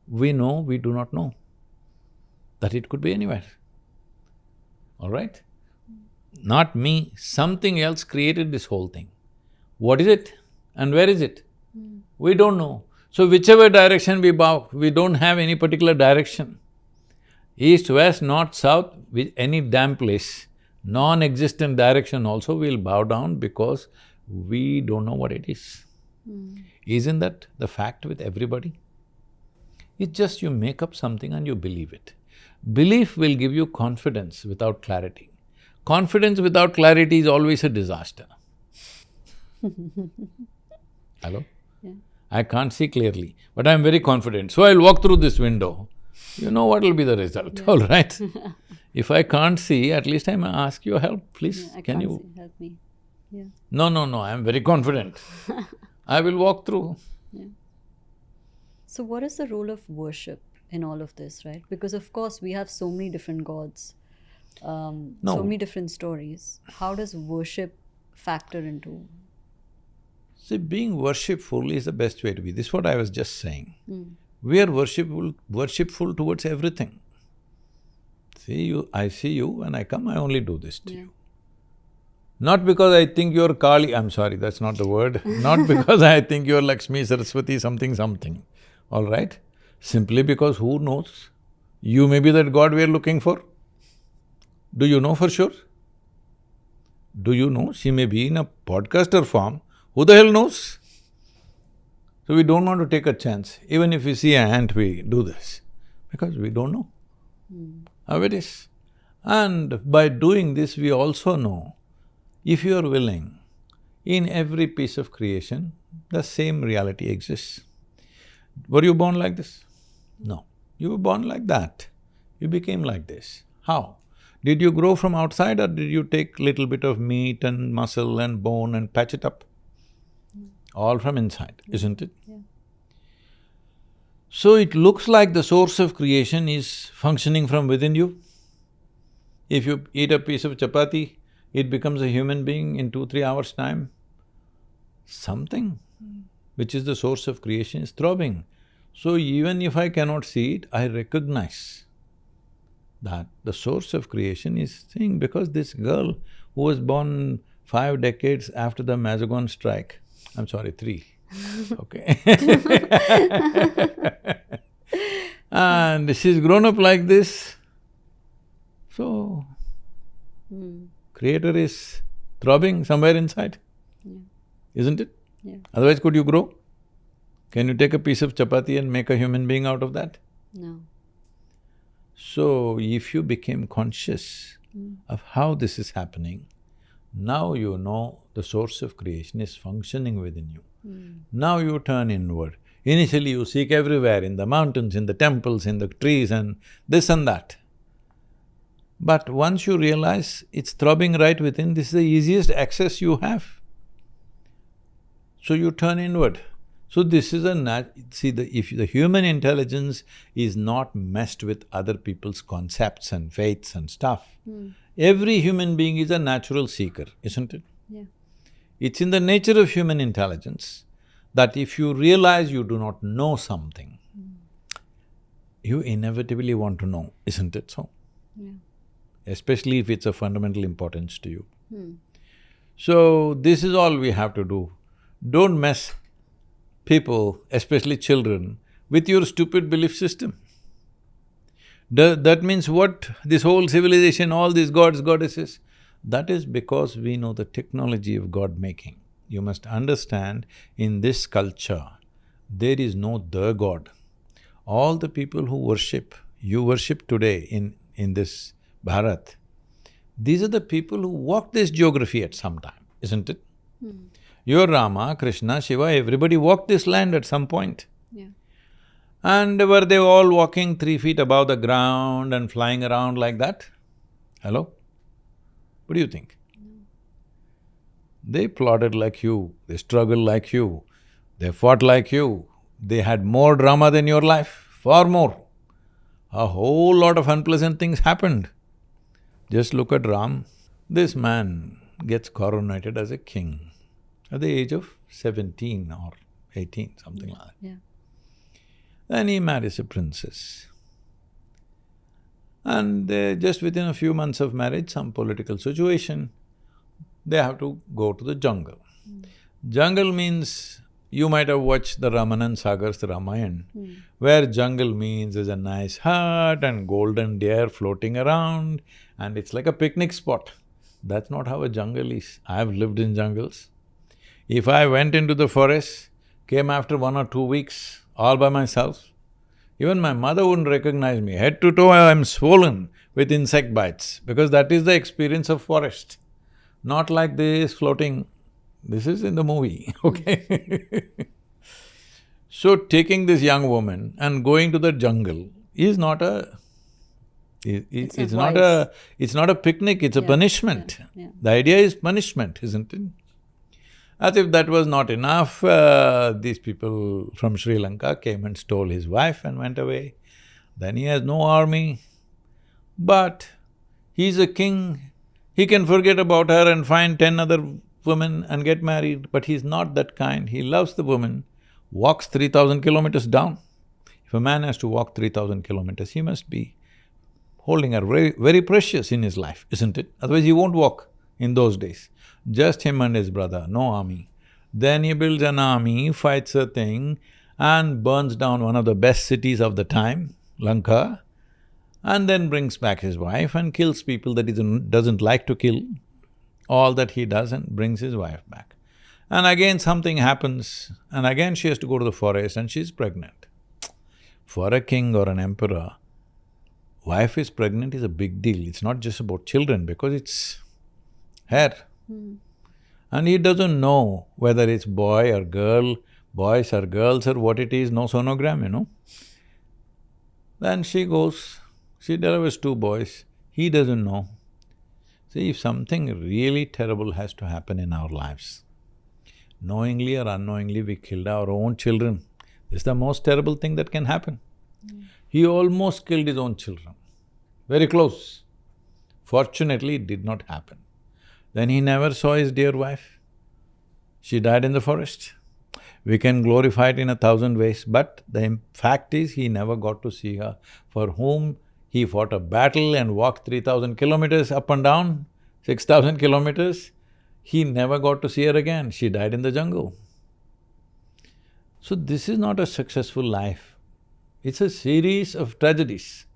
[SPEAKER 2] we know we do not know, that it could be anywhere. All right? Not me, something else created this whole thing. What is it and where is it? We don't know. So whichever direction we bow, we don't have any particular direction. East, west, north, south, with any damn place, non-existent direction also we'll bow down because we don't know what it is. Isn't that the fact with everybody? It's just you make up something and you believe it. Belief will give you confidence without clarity. Confidence without clarity is always a disaster. Hello?
[SPEAKER 1] Yeah.
[SPEAKER 2] I can't see clearly, but I'm very confident, so I'll walk through this window. You know what will be the result, all right? If I can't see, at least I may ask your help, please.
[SPEAKER 1] Yeah, I
[SPEAKER 2] Can
[SPEAKER 1] can't
[SPEAKER 2] you…
[SPEAKER 1] see. Help me. Yeah.
[SPEAKER 2] No, I'm very confident. I will walk through.
[SPEAKER 1] So what is the role of worship in all of this, right? Because of course we have so many different gods, so many different stories. How does worship factor into…
[SPEAKER 2] See, being worshipful is the best way to be. This is what I was just saying. We are worshipful towards everything. See, I see you, when I come, I only do this to you. Not because I think you're Kali, I'm sorry, that's not the word. Not because I think you're Lakshmi, Saraswati, something, all right? Simply because who knows? You may be that God we're looking for. Do you know for sure? Do you know? She may be in a podcaster form. Who the hell knows? So we don't want to take a chance. Even if we see an ant, we do this, because we don't know how it is. And by doing this, we also know, if you are willing, in every piece of creation, the same reality exists. Were you born like this? No. You were born like that. You became like this. How? Did you grow from outside or did you take little bit of meat and muscle and bone and patch it up? All from inside, isn't it?
[SPEAKER 1] Yeah.
[SPEAKER 2] So it looks like the source of creation is functioning from within you. If you eat a piece of chapati, it becomes a human being in 2-3 hours' time. Something which is the source of creation is throbbing. So even if I cannot see it, I recognize that the source of creation is saying, because this girl who was born 5 decades after the Mazagon strike, I'm sorry, 3, okay and she's grown up like this, so Creator is throbbing somewhere inside, isn't it?
[SPEAKER 1] Yeah.
[SPEAKER 2] Otherwise, could you grow? Can you take a piece of chapati and make a human being out of that?
[SPEAKER 1] No.
[SPEAKER 2] So, if you became conscious of how this is happening, now you know the source of creation is functioning within you. Now you turn inward. Initially you seek everywhere, in the mountains, in the temples, in the trees and this and that. But once you realize it's throbbing right within, this is the easiest access you have. So you turn inward. So this is if the human intelligence is not messed with other people's concepts and faiths and stuff, every human being is a natural seeker, isn't it?
[SPEAKER 1] Yeah.
[SPEAKER 2] It's in the nature of human intelligence that if you realize you do not know something, you inevitably want to know, isn't it so?
[SPEAKER 1] Yeah.
[SPEAKER 2] Especially if it's of fundamental importance to you. So, this is all we have to do. Don't mess people, especially children, with your stupid belief system. That means what? This whole civilization, all these gods, goddesses, that is because we know the technology of God-making. You must understand, in this culture, there is no the God. All the people who worship, you worship today in this Bharat, these are the people who walked this geography at some time, isn't it? Your Rama, Krishna, Shiva, everybody walked this land at some point.
[SPEAKER 1] Yeah.
[SPEAKER 2] And were they all walking 3 feet above the ground and flying around like that? Hello? What do you think? They plodded like you, they struggled like you, they fought like you, they had more drama than your life, far more. A whole lot of unpleasant things happened. Just look at Ram. This man gets coronated as a king at the age of 17 or 18, something like that.
[SPEAKER 1] Yeah.
[SPEAKER 2] Then he marries a princess. And just within a few months of marriage, some political situation, they have to go to the jungle. Jungle means, you might have watched the Ramanan Sagar's Ramayana, where jungle means there's a nice hut and golden deer floating around and it's like a picnic spot. That's not how a jungle is. I've lived in jungles. If I went into the forest, came after 1 or 2 weeks, all by myself, even my mother wouldn't recognize me. Head to toe, I'm swollen with insect bites, because that is the experience of forest. Not like this floating, this is in the movie, okay? So taking this young woman and going to the jungle is not a… it's not a picnic, it's a punishment. The idea is punishment, isn't it? As if that was not enough, these people from Sri Lanka came and stole his wife and went away. Then he has no army, but he's a king, he can forget about her and find 10 other women and get married, but he's not that kind. He loves the woman, walks 3,000 kilometers down. If a man has to walk 3,000 kilometers, he must be holding her very precious in his life, isn't it? Otherwise he won't walk in those days. Just him and his brother, no army. Then he builds an army, fights a thing and burns down one of the best cities of the time, Lanka, and then brings back his wife and kills people that he doesn't like to kill. All that he does and brings his wife back. And again something happens and again she has to go to the forest and she's pregnant. For a king or an emperor, wife is pregnant is a big deal. It's not just about children because it's hair. And he doesn't know whether it's boy or girl, boys or girls or what it is, no sonogram, you know. Then she goes, she delivers 2 boys, he doesn't know. See, if something really terrible has to happen in our lives, knowingly or unknowingly we killed our own children, this is the most terrible thing that can happen. He almost killed his own children, very close. Fortunately, it did not happen. Then he never saw his dear wife. She died in the forest. We can glorify it in 1,000 ways, but the fact is he never got to see her, for whom he fought a battle and walked 3,000 kilometers up and down, 6,000 kilometers. He never got to see her again, she died in the jungle. So this is not a successful life, it's a series of tragedies.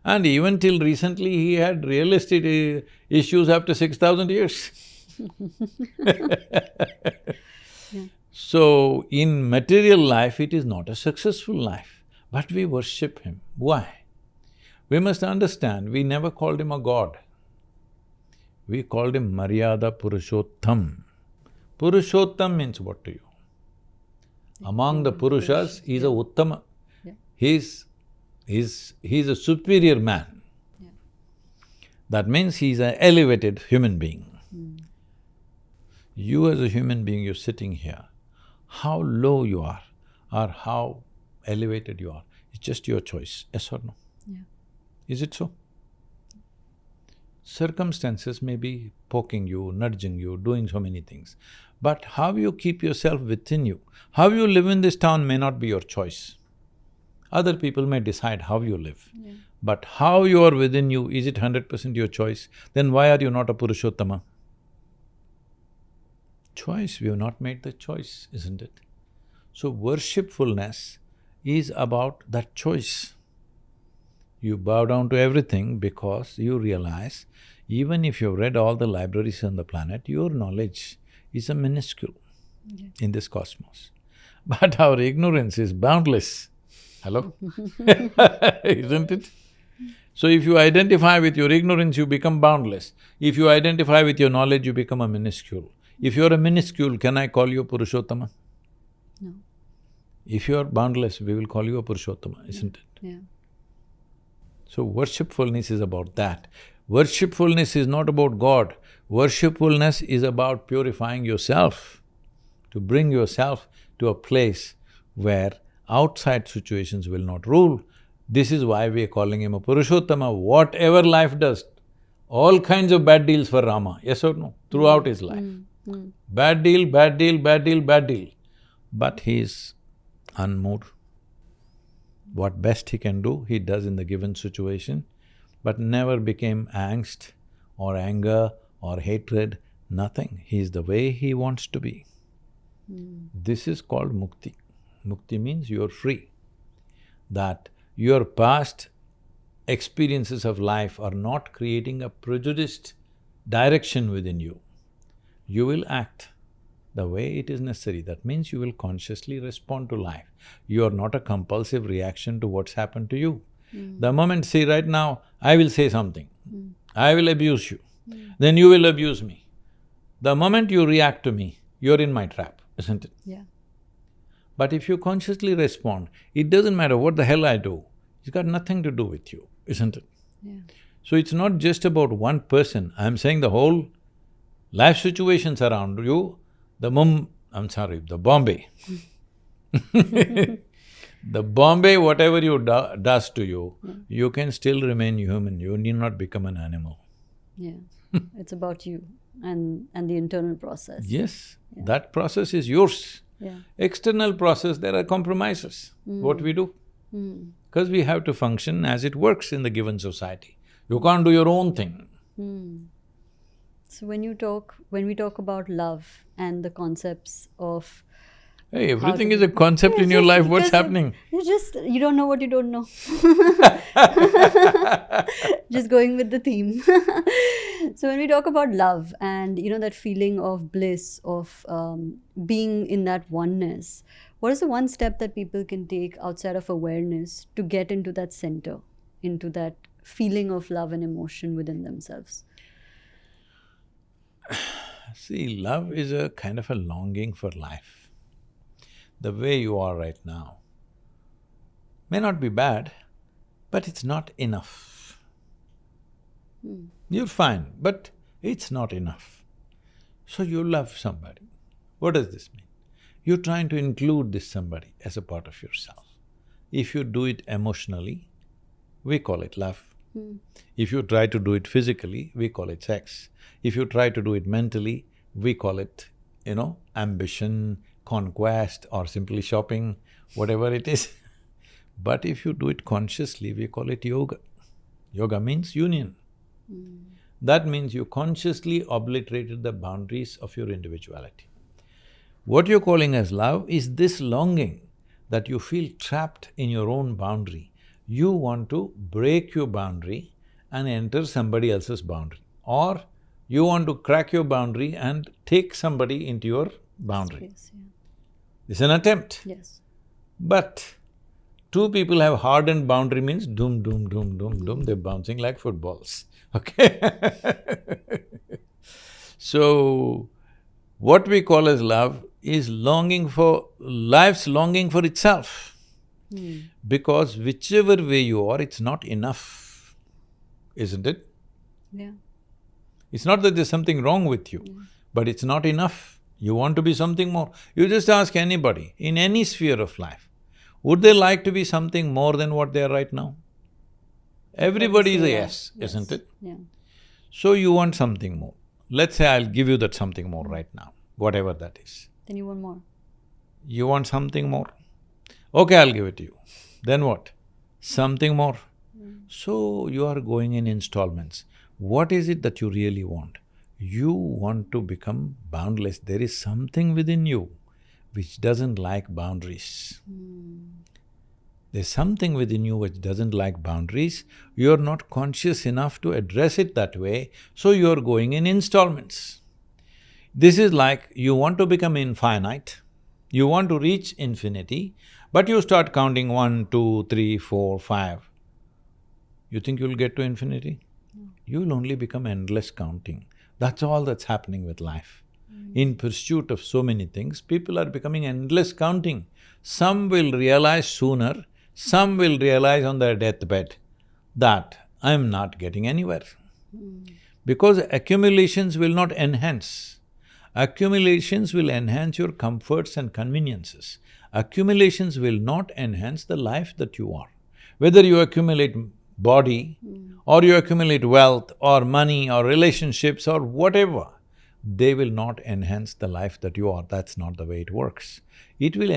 [SPEAKER 2] And even till recently, he had real estate issues after 6,000 years. So, in material life, it is not a successful life, but we worship him. Why? We must understand, we never called him a god. We called him Maryada Purushottam. Purushottam means what to you? Among the Purushas, he's a Uttama. He's a superior man. That means he's an elevated human being. You as a human being, you're sitting here, how low you are or how elevated you are, it's just your choice, yes or no? Is it so? Circumstances may be poking you, nudging you, doing so many things, but how you keep yourself within you, how you live in this town may not be your choice. Other people may decide how you live. But how you are within you, is it 100% your choice? Then why are you not a Purushottama? Choice, we have not made the choice, isn't it? So worshipfulness is about that choice. You bow down to everything because you realize even if you've read all the libraries on the planet, your knowledge is a minuscule in this cosmos. But our ignorance is boundless. Hello? Isn't it? So if you identify with your ignorance, you become boundless. If you identify with your knowledge, you become a minuscule. If you're a minuscule, can I call you Purushottama?
[SPEAKER 1] No.
[SPEAKER 2] If you're boundless, we will call you a Purushottama, isn't it?
[SPEAKER 1] Yeah.
[SPEAKER 2] So worshipfulness is about that. Worshipfulness is not about God. Worshipfulness is about purifying yourself, to bring yourself to a place where outside situations will not rule. This is why we are calling him a Purushottama. Whatever life does, all kinds of bad deals for Rama, yes or no, throughout his life. Bad deal, bad deal, bad deal, bad deal. But he is unmoved. What best he can do, he does in the given situation, but never became angst or anger or hatred, nothing. He is the way he wants to be. This is called mukti. Mukti means you're free. That your past experiences of life are not creating a prejudiced direction within you. You will act the way it is necessary. That means you will consciously respond to life. You are not a compulsive reaction to what's happened to you. The moment, see right now, I will say something, I will abuse you, then you will abuse me. The moment you react to me, you're in my trap, isn't it?
[SPEAKER 1] Yeah.
[SPEAKER 2] But if you consciously respond, it doesn't matter what the hell I do, it's got nothing to do with you, isn't it?
[SPEAKER 1] Yeah.
[SPEAKER 2] So it's not just about one person, I'm saying the whole life situations around you, the Bombay. The Bombay, whatever you does to you, you can still remain human, you need not become an animal.
[SPEAKER 1] Yeah. It's about you and the internal process.
[SPEAKER 2] Yes, that process is yours.
[SPEAKER 1] Yeah.
[SPEAKER 2] External process, there are compromises, what we do. Because we have to function as it works in the given society. You can't do your own thing.
[SPEAKER 1] So when we talk about love and the concepts of…
[SPEAKER 2] Hey, everything is a concept in your life, what's happening?
[SPEAKER 1] You don't know what you don't know. Just going with the theme. So when we talk about love and that feeling of bliss, of being in that oneness, what is the one step that people can take outside of awareness to get into that center, into that feeling of love and emotion within themselves?
[SPEAKER 2] See, love is a kind of a longing for life. The way you are right now may not be bad, but it's not enough. You're fine, but it's not enough. So you love somebody. What does this mean? You're trying to include this somebody as a part of yourself. If you do it emotionally, we call it love. If you try to do it physically, we call it sex. If you try to do it mentally, we call it, ambition, conquest or simply shopping, whatever it is. But if you do it consciously, we call it yoga. Yoga means union. That means you consciously obliterated the boundaries of your individuality. What you're calling as love is this longing that you feel trapped in your own boundary. You want to break your boundary and enter somebody else's boundary. Or you want to crack your boundary and take somebody into your boundary.
[SPEAKER 1] Space, yeah.
[SPEAKER 2] It's an attempt.
[SPEAKER 1] Yes.
[SPEAKER 2] But two people have hardened boundary means doom, doom, doom, doom, doom, they're bouncing like footballs, okay? So, what we call as love is longing for… life's longing for itself. Because whichever way you are, it's not enough, isn't it?
[SPEAKER 1] Yeah.
[SPEAKER 2] It's not that there's something wrong with you, but it's not enough. You want to be something more. You just ask anybody, in any sphere of life, would they like to be something more than what they are right now? Everybody is a yes, isn't it?
[SPEAKER 1] Yeah.
[SPEAKER 2] So you want something more. Let's say I'll give you that something more right now, whatever that is.
[SPEAKER 1] Then you want more.
[SPEAKER 2] You want something more? Okay, I'll give it to you. Then what? Something more. So you are going in installments. What is it that you really want? You want to become boundless. There is something within you which doesn't like boundaries. There's something within you which doesn't like boundaries, you're not conscious enough to address it that way, so you're going in installments. This is like you want to become infinite, you want to reach infinity, but you start counting 1, 2, 3, 4, 5. You think you'll get to infinity? You'll only become endless counting. That's all that's happening with life. In pursuit of so many things, people are becoming endless counting. Some will realize sooner, some will realize on their deathbed that I'm not getting anywhere. Because accumulations will not enhance. Accumulations will enhance your comforts and conveniences. Accumulations will not enhance the life that you are. Whether you accumulate body, or you accumulate wealth, or money, or relationships, or whatever, they will not enhance the life that you are. That's not the way it works. It will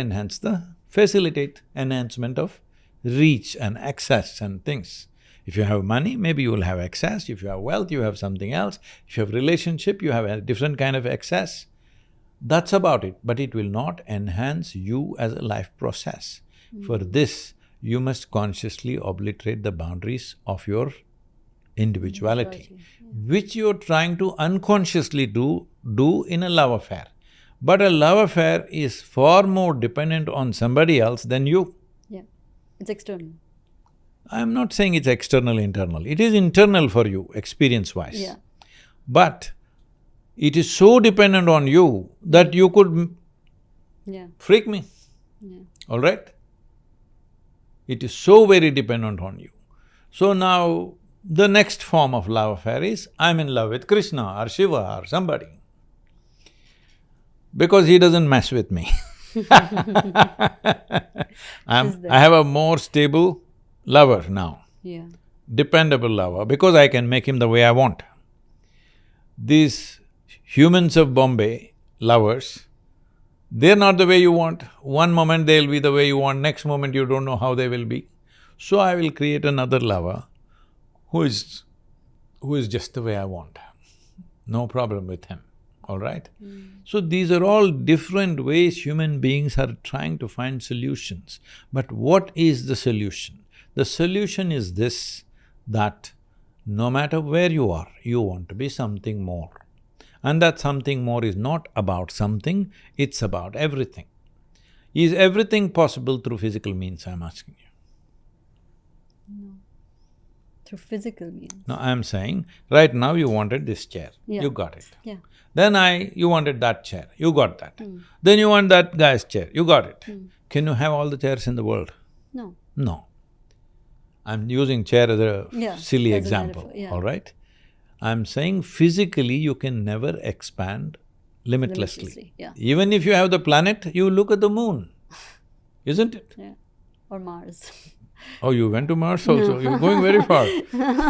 [SPEAKER 2] facilitate enhancement of reach and access and things. If you have money, maybe you will have access. If you have wealth, you have something else. If you have relationship, you have a different kind of access. That's about it, but it will not enhance you as a life process. For this, you must consciously obliterate the boundaries of your individuality, which you're trying to unconsciously do in a love affair. But a love affair is far more dependent on somebody else than you.
[SPEAKER 1] Yeah, it's external.
[SPEAKER 2] I'm not saying it's external, internal. It is internal for you, experience-wise.
[SPEAKER 1] Yeah.
[SPEAKER 2] But it is so dependent on you that you could freak me, all right? It is so very dependent on you. So now, the next form of love affair is, I'm in love with Krishna or Shiva or somebody, because he doesn't mess with me. I have a more stable lover now, dependable lover, because I can make him the way I want. These humans of Bombay, lovers, they're not the way you want. One moment they'll be the way you want, next moment you don't know how they will be. So I will create another lover who is just the way I want. No problem with him, all right? So these are all different ways human beings are trying to find solutions. But what is the solution? The solution is this, that no matter where you are, you want to be something more. And that something more is not about something, it's about everything. Is everything possible through physical means, I'm asking you?
[SPEAKER 1] No. Through physical means?
[SPEAKER 2] No, I'm saying, right now you wanted this chair, you got it. Then you wanted that chair, you got that. Then you want that guy's chair, you got it. Can you have all the chairs in the world?
[SPEAKER 1] No.
[SPEAKER 2] No. I'm using chair as a silly example, all right? I'm saying physically you can never expand limitlessly. Even if you have the planet, you look at the moon, isn't it?
[SPEAKER 1] Yeah, or Mars.
[SPEAKER 2] Oh, you went to Mars also? You're going very far.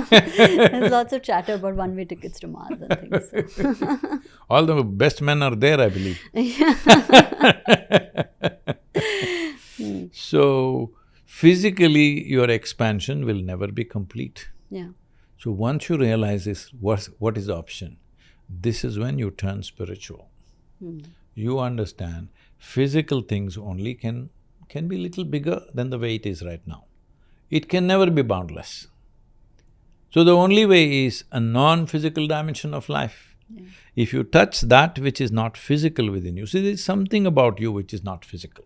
[SPEAKER 1] There's lots of chatter about one-way tickets to Mars and things.
[SPEAKER 2] All the best men are there, I believe. So, physically your expansion will never be complete. So once you realize this, what is the option? This is when you turn spiritual. You understand physical things only can be little bigger than the way it is right now. It can never be boundless. So the only way is a non-physical dimension of life. If you touch that which is not physical within you, see, there's something about you which is not physical.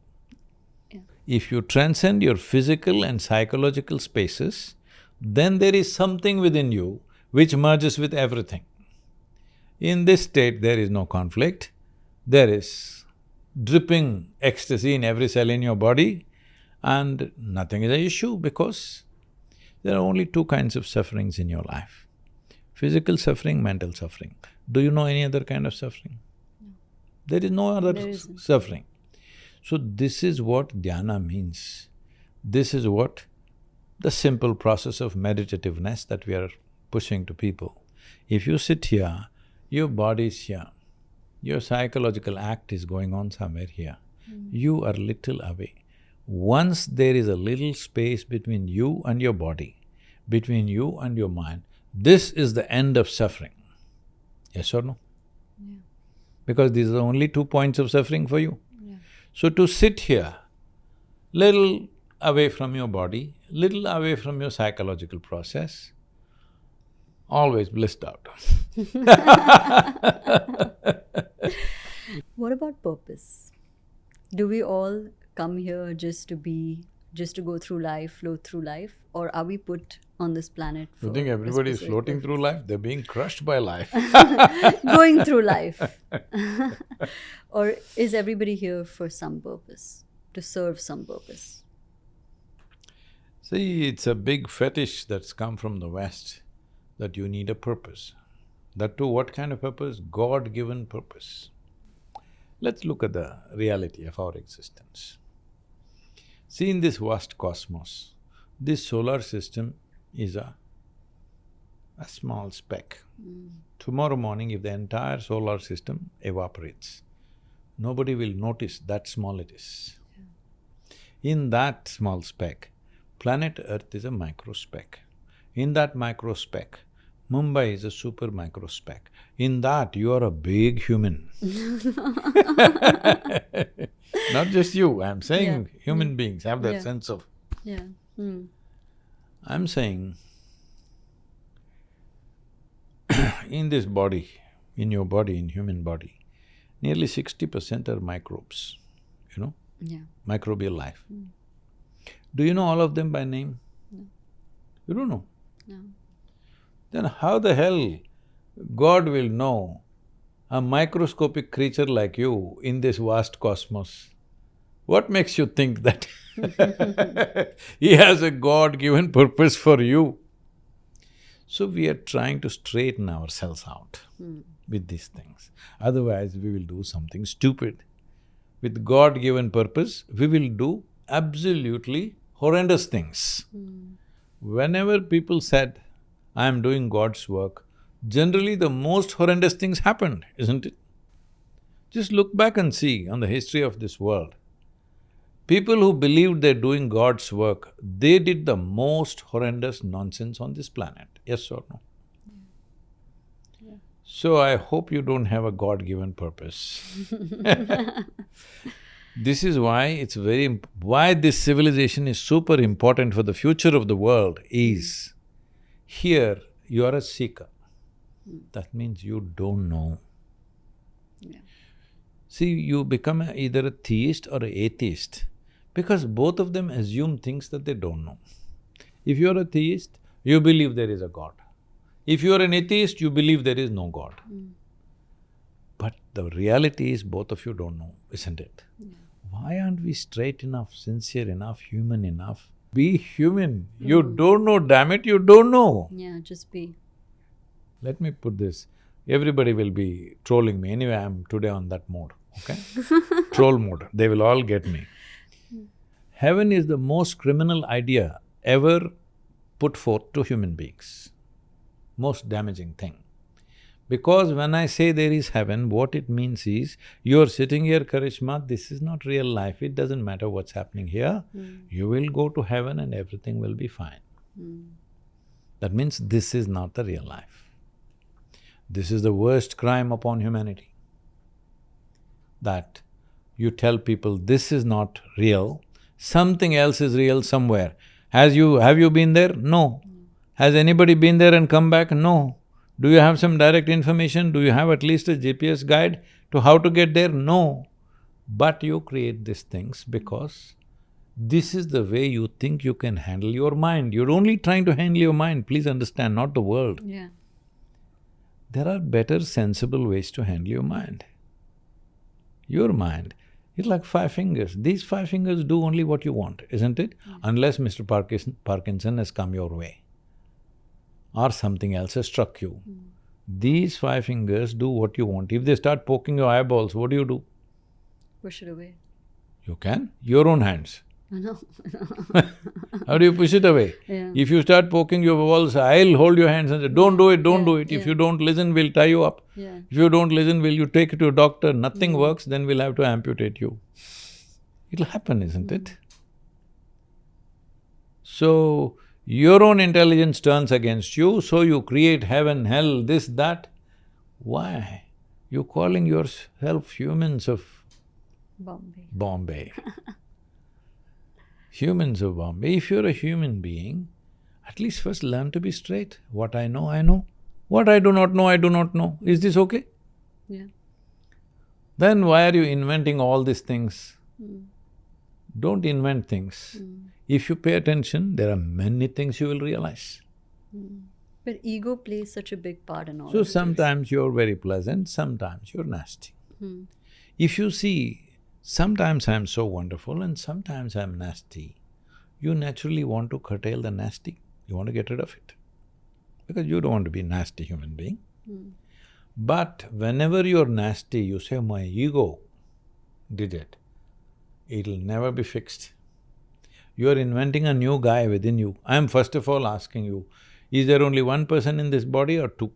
[SPEAKER 2] If you transcend your physical and psychological spaces, then there is something within you which merges with everything. In this state, there is no conflict, there is dripping ecstasy in every cell in your body, and nothing is an issue because there are only two kinds of sufferings in your life: physical suffering, mental suffering. Do you know any other kind of suffering? No. There is no other suffering. So this is what dhyana means. This is what the simple process of meditativeness that we are pushing to people. If you sit here, your body is here, your psychological act is going on somewhere here. You are little away. Once there is a little space between you and your body, between you and your mind, this is the end of suffering. Yes or no? Because these are the only 2 points of suffering for you. So to sit here, little away from your body, little away from your psychological process, always blissed out.
[SPEAKER 1] What about purpose? Do we all come here just to go through life, float through life, or are we put on this planet for
[SPEAKER 2] You think
[SPEAKER 1] a
[SPEAKER 2] everybody is
[SPEAKER 1] specific
[SPEAKER 2] floating through
[SPEAKER 1] purpose?
[SPEAKER 2] life? They're being crushed by life.
[SPEAKER 1] Going through life. Or is everybody here for some purpose, to serve some purpose?
[SPEAKER 2] See, it's a big fetish that's come from the West, that you need a purpose. That too, what kind of purpose? God-given purpose. Let's look at the reality of our existence. See, in this vast cosmos, this solar system is a small speck. Tomorrow morning, if the entire solar system evaporates, nobody will notice that small it is. In that small speck, planet Earth is a micro speck. In that micro speck, Mumbai is a super micro speck. In that, you are a big human. Not just you, I'm saying human beings have that sense of…
[SPEAKER 1] Yeah.
[SPEAKER 2] I'm saying, in this body, in your body, in human body, nearly 60% are microbes, you know,
[SPEAKER 1] Yeah.
[SPEAKER 2] microbial life. Do you know all of them by name?
[SPEAKER 1] No.
[SPEAKER 2] You don't know.
[SPEAKER 1] No.
[SPEAKER 2] Then how the hell God will know a microscopic creature like you in this vast cosmos? What makes you think that He has a God-given purpose for you? So we are trying to straighten ourselves out with these things. Otherwise, we will do something stupid. With God-given purpose, we will do absolutely horrendous things. Whenever people said, I am doing God's work, generally the most horrendous things happened, isn't it? Just look back and see on the history of this world. People who believed they're doing God's work, they did the most horrendous nonsense on this planet, yes or no? So I hope you don't have a God-given purpose. This is why it's why this civilization is super important for the future of the world is, here you are a seeker. That means you don't know.
[SPEAKER 1] Yeah.
[SPEAKER 2] See, you become either a theist or an atheist because both of them assume things that they don't know. If you're a theist, you believe there is a God. If you're an atheist, you believe there is no God. But the reality is both of you don't know, isn't it? Why aren't we straight enough, sincere enough, human enough? Be human. You don't know, damn it, you don't know.
[SPEAKER 1] Yeah, just be.
[SPEAKER 2] Let me put this, everybody will be trolling me. Anyway, I'm today on that mode, okay? Troll mode, they will all get me. Heaven is the most criminal idea ever put forth to human beings, most damaging thing. Because when I say there is heaven, what it means is, you're sitting here, Karishma, this is not real life, it doesn't matter what's happening here. You will go to heaven and everything will be fine. That means this is not the real life. This is the worst crime upon humanity. That you tell people this is not real, something else is real somewhere. Have you been there? No. Has anybody been there and come back? No. Do you have some direct information? Do you have at least a GPS guide to how to get there? No. But you create these things because this is the way you think you can handle your mind. You're only trying to handle your mind, please understand, not the world.
[SPEAKER 1] Yeah.
[SPEAKER 2] There are better, sensible ways to handle your mind. Your mind is like 5 fingers. These 5 fingers do only what you want, isn't it? Unless Mr. Parkinson has come your way or something else has struck you. These 5 fingers do what you want. If they start poking your eyeballs, what do?
[SPEAKER 1] Push it away.
[SPEAKER 2] You can, your own hands.
[SPEAKER 1] I know.
[SPEAKER 2] How do you push it away?
[SPEAKER 1] Yeah.
[SPEAKER 2] If you start poking your walls, I'll hold your hands and say, don't do it, don't do it. If
[SPEAKER 1] yeah.
[SPEAKER 2] you don't listen, we'll tie you up.
[SPEAKER 1] Yeah.
[SPEAKER 2] If you don't listen, will you take it to a doctor? Nothing works, then we'll have to amputate you. It'll happen, isn't it? So, your own intelligence turns against you, so you create heaven, hell, this, that. Why? You're calling yourself humans of
[SPEAKER 1] Bombay.
[SPEAKER 2] Bombay. Humans of Bombay, if you're a human being, at least first learn to be straight. What I know, I know. What I do not know, I do not know. Is this okay?
[SPEAKER 1] Yeah.
[SPEAKER 2] Then why are you inventing all these things? Don't invent things. If you pay attention, there are many things you will realize.
[SPEAKER 1] But ego plays such a big part in all
[SPEAKER 2] So
[SPEAKER 1] of this.
[SPEAKER 2] sometimes you're very pleasant, sometimes you're nasty. If you see, sometimes I'm so wonderful and sometimes I'm nasty, you naturally want to curtail the nasty, you want to get rid of it. Because you don't want to be a nasty human being. But whenever you're nasty, you say, my ego did it, it'll never be fixed. You're inventing a new guy within you. I'm first of all asking you, is there only one person in this body or two?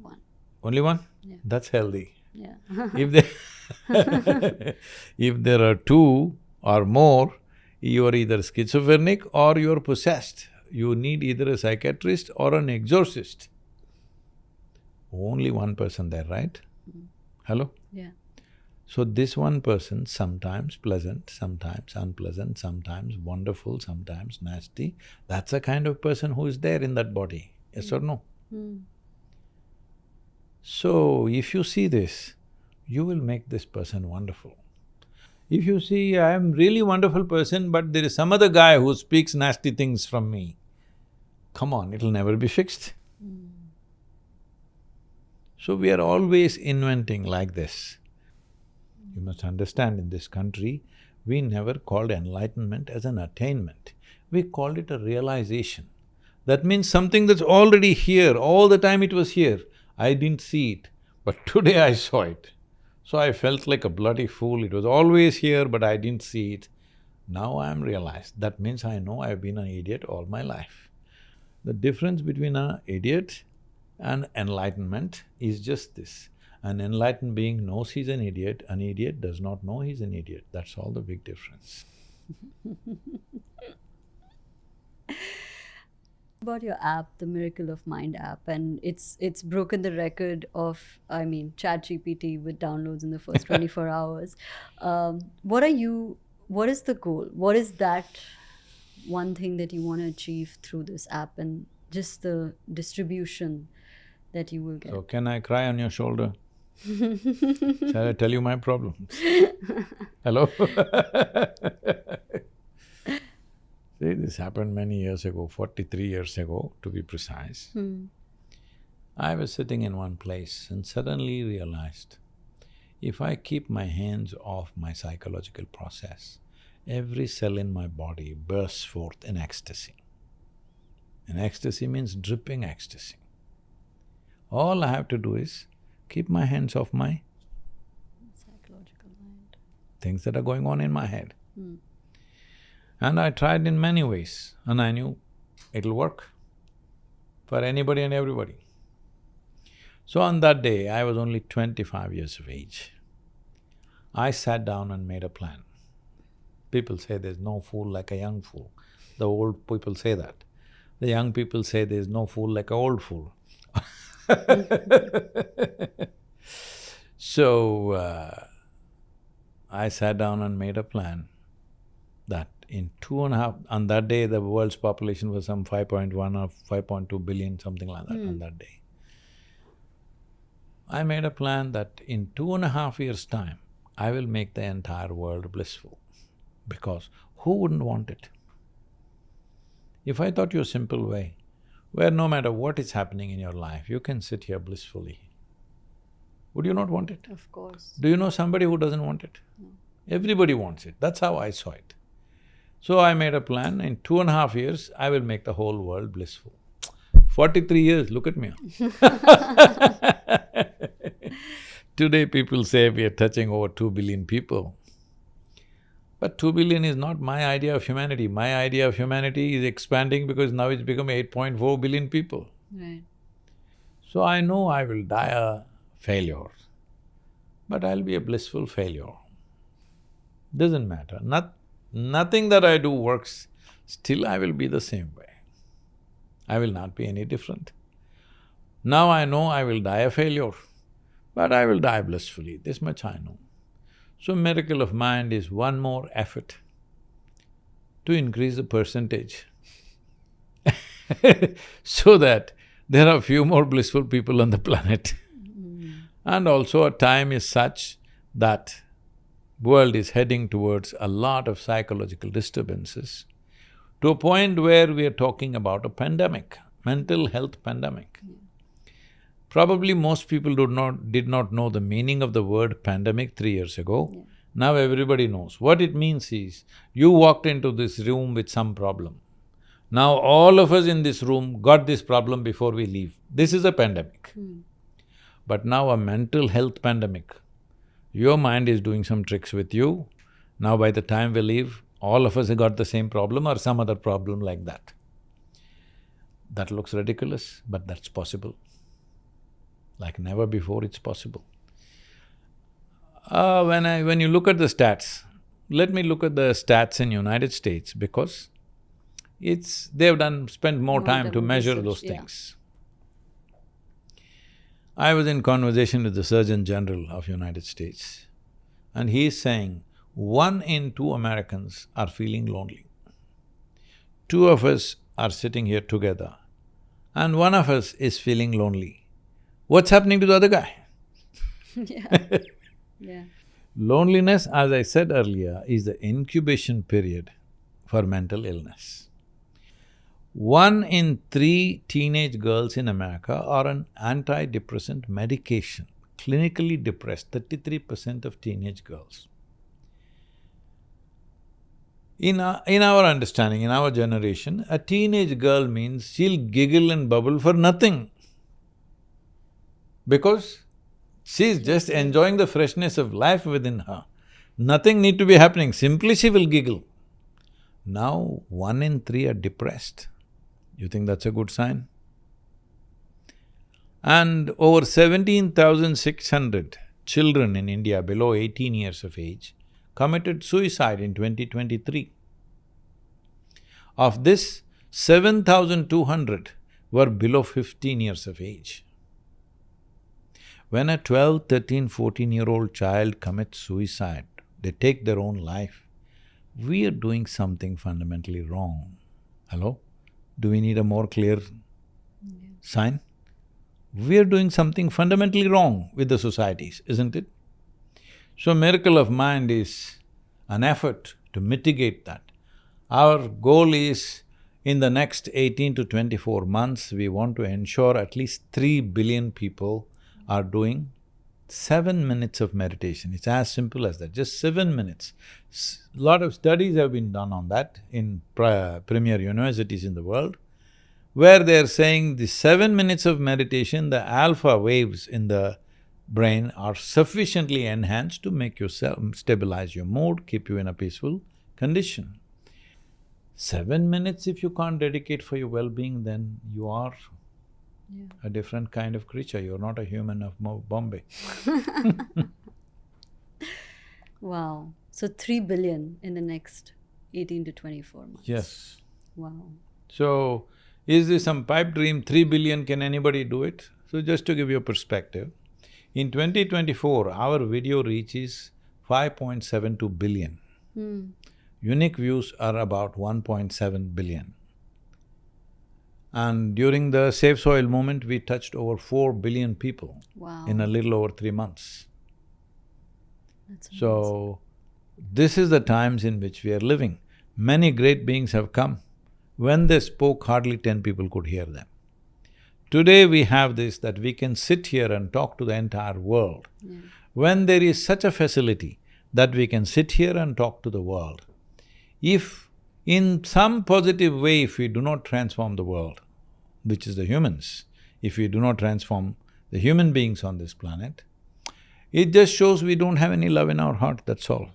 [SPEAKER 1] One.
[SPEAKER 2] Only one?
[SPEAKER 1] Yeah.
[SPEAKER 2] That's healthy.
[SPEAKER 1] Yeah.
[SPEAKER 2] If there if there are two or more, you are either schizophrenic or you are possessed. You need either a psychiatrist or an exorcist. Only one person there, right? Hello?
[SPEAKER 1] Yeah.
[SPEAKER 2] So this one person, sometimes pleasant, sometimes unpleasant, sometimes wonderful, sometimes nasty, that's the kind of person who is there in that body, yes or no? So if you see this, you will make this person wonderful. If you see, I am really wonderful person, but there is some other guy who speaks nasty things from me, come on, it'll never be fixed. So we are always inventing like this. You must understand, in this country, we never called enlightenment as an attainment. We called it a realization. That means something that's already here, all the time it was here. I didn't see it, but today I saw it. So I felt like a bloody fool. It was always here, but I didn't see it. Now I am realized. That means I know I've been an idiot all my life. The difference between an idiot and enlightenment is just this. An enlightened being knows he's an idiot does not know he's an idiot. That's all the big difference.
[SPEAKER 1] About your app, the Miracle of Mind app, and it's broken the record of, ChatGPT with downloads in the first 24 hours. What is the goal? What is that one thing that you want to achieve through this app and just the distribution that you will get?
[SPEAKER 2] So can I cry on your shoulder? Shall I tell you my problems? Hello? See, this happened many years ago, 43 years ago to be precise. I was sitting in one place and suddenly realized, if I keep my hands off my psychological process, every cell in my body bursts forth in ecstasy. And ecstasy means dripping ecstasy. All I have to do is keep my hands off my
[SPEAKER 1] Psychological mind.
[SPEAKER 2] things that are going on in my head. And I tried in many ways, and I knew it'll work for anybody and everybody. So on that day, I was only 25 years of age. I sat down and made a plan. People say there's no fool like a young fool. The old people say that. The young people say there's no fool like an old fool. So, I sat down and made a plan that in 2.5… on that day the world's population was some 5.1 or 5.2 billion, something like that on that day. I made a plan that in 2.5 years' time, I will make the entire world blissful. Because who wouldn't want it? If I taught you a simple way, where no matter what is happening in your life, you can sit here blissfully, would you not want it?
[SPEAKER 1] Of course.
[SPEAKER 2] Do you know somebody who doesn't want it?
[SPEAKER 1] No.
[SPEAKER 2] Everybody wants it. That's how I saw it. So I made a plan, in 2.5 years, I will make the whole world blissful. 43 years, look at me. Today people say we are touching over 2 billion people. But 2 billion is not my idea of humanity. My idea of humanity is expanding because now it's become 8.4 billion people.
[SPEAKER 1] Right.
[SPEAKER 2] So I know I will die a failure, but I'll be a blissful failure. Doesn't matter, nothing that I do works, still I will be the same way. I will not be any different. Now I know I will die a failure, but I will die blissfully, this much I know. So Miracle of Mind is one more effort to increase the percentage so that there are few more blissful people on the planet. And also our time is such that world is heading towards a lot of psychological disturbances, to a point where we are talking about a pandemic, mental health pandemic. Probably most people did not know the meaning of the word pandemic 3 years ago. Now everybody knows. What it means is, you walked into this room with some problem. Now all of us in this room got this problem before we leave. This is a pandemic. But now a mental health pandemic. Your mind is doing some tricks with you. Now by the time we leave, all of us have got the same problem or some other problem like that. That looks ridiculous, but that's possible. Like never before it's possible. When you look at the stats, let me look at the stats in United States, because they've spent more time to measure those things. I was in conversation with the Surgeon General of United States, and he is saying, 1 in 2 Americans are feeling lonely. 2 of us are sitting here together, and 1 of us is feeling lonely. What's happening to the other guy?
[SPEAKER 1] Yeah.
[SPEAKER 2] Loneliness, as I said earlier, is the incubation period for mental illness. 1 in 3 teenage girls in America are on antidepressant medication, clinically depressed, 33% of teenage girls. In our understanding, in our generation, a teenage girl means she'll giggle and bubble for nothing, because she's just enjoying the freshness of life within her. Nothing need to be happening, simply she will giggle. Now 1 in 3 are depressed. You think that's a good sign? And over 17,600 children in India below 18 years of age committed suicide in 2023. Of this, 7,200 were below 15 years of age. When a 12, 13, 14-year-old child commits suicide, they take their own life, we are doing something fundamentally wrong. Hello? Do we need a more clear sign? We are doing something fundamentally wrong with the societies, isn't it? So Miracle of Mind is an effort to mitigate that. Our goal is, in the next 18 to 24 months, we want to ensure at least 3 billion people are doing 7 minutes of meditation. It's as simple as that, just 7 minutes. Lot of studies have been done on that in premier universities in the world, where they're saying the 7 minutes of meditation, the alpha waves in the brain are sufficiently enhanced to make yourself stabilize your mood, keep you in a peaceful condition. 7 minutes if you can't dedicate for your well-being, then you are a different kind of creature, you're not a human of Bombay.
[SPEAKER 1] Wow. So 3 billion in the next 18 to 24 months.
[SPEAKER 2] Yes.
[SPEAKER 1] Wow.
[SPEAKER 2] So, is this some pipe dream, 3 billion, can anybody do it? So just to give you a perspective, in 2024, our video reach is 5.72 billion. Unique views are about 1.7 billion. And during the Safe Soil movement, we touched over 4 billion people in a little over 3 months.
[SPEAKER 1] That's amazing.
[SPEAKER 2] So, this is the times in which we are living. Many great beings have come. When they spoke, hardly 10 people could hear them. Today we have this, that we can sit here and talk to the entire world. When there is such a facility that we can sit here and talk to the world, if in some positive way, if we do not transform the world, which is the humans, if we do not transform the human beings on this planet, it just shows we don't have any love in our heart, that's all.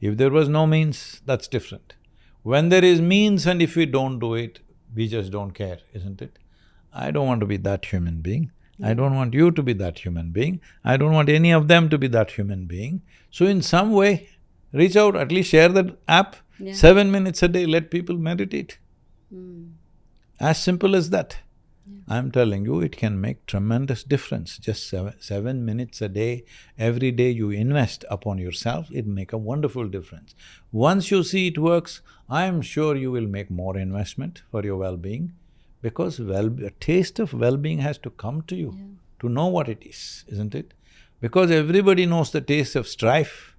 [SPEAKER 2] If there was no means, that's different. When there is means and if we don't do it, we just don't care, isn't it? I don't want to be that human being. I don't want you to be that human being. I don't want any of them to be that human being. So in some way, reach out, at least share that app. 7 minutes a day, let people meditate. As simple as that. I'm telling you, it can make tremendous difference. Just 7 minutes a day, every day you invest upon yourself, it'll make a wonderful difference. Once you see it works, I'm sure you will make more investment for your well-being, because a taste of well-being has to come to you to know what it is, isn't it? Because everybody knows the taste of strife,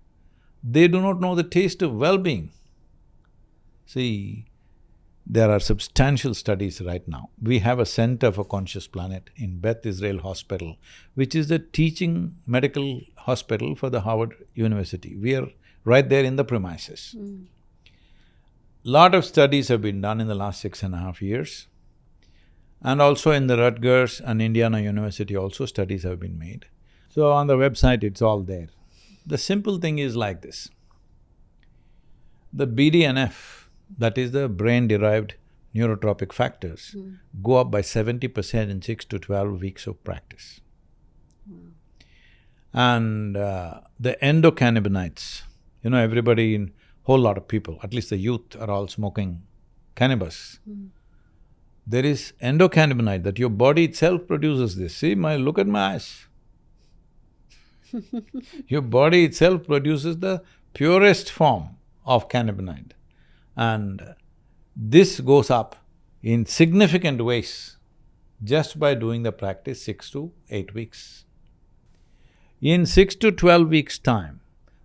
[SPEAKER 2] they do not know the taste of well-being. See, there are substantial studies right now. We have a Center for Conscious Planet in Beth Israel Hospital, which is the teaching medical hospital for the Harvard University. We are right there in the premises. Lot of studies have been done in the last 6.5 years. And also in the Rutgers and Indiana University also studies have been made. So on the website it's all there. The simple thing is like this. The BDNF, that is the brain-derived neurotropic factors, go up by 70% in 6 to 12 weeks of practice. And the endocannabinoids, everybody, whole lot of people, at least the youth, are all smoking cannabis. There is endocannabinoid that your body itself produces this. See, look at my eyes. Your body itself produces the purest form of cannabinoid. And this goes up in significant ways just by doing the practice 6 to 8 weeks. In 6 to 12 weeks' time,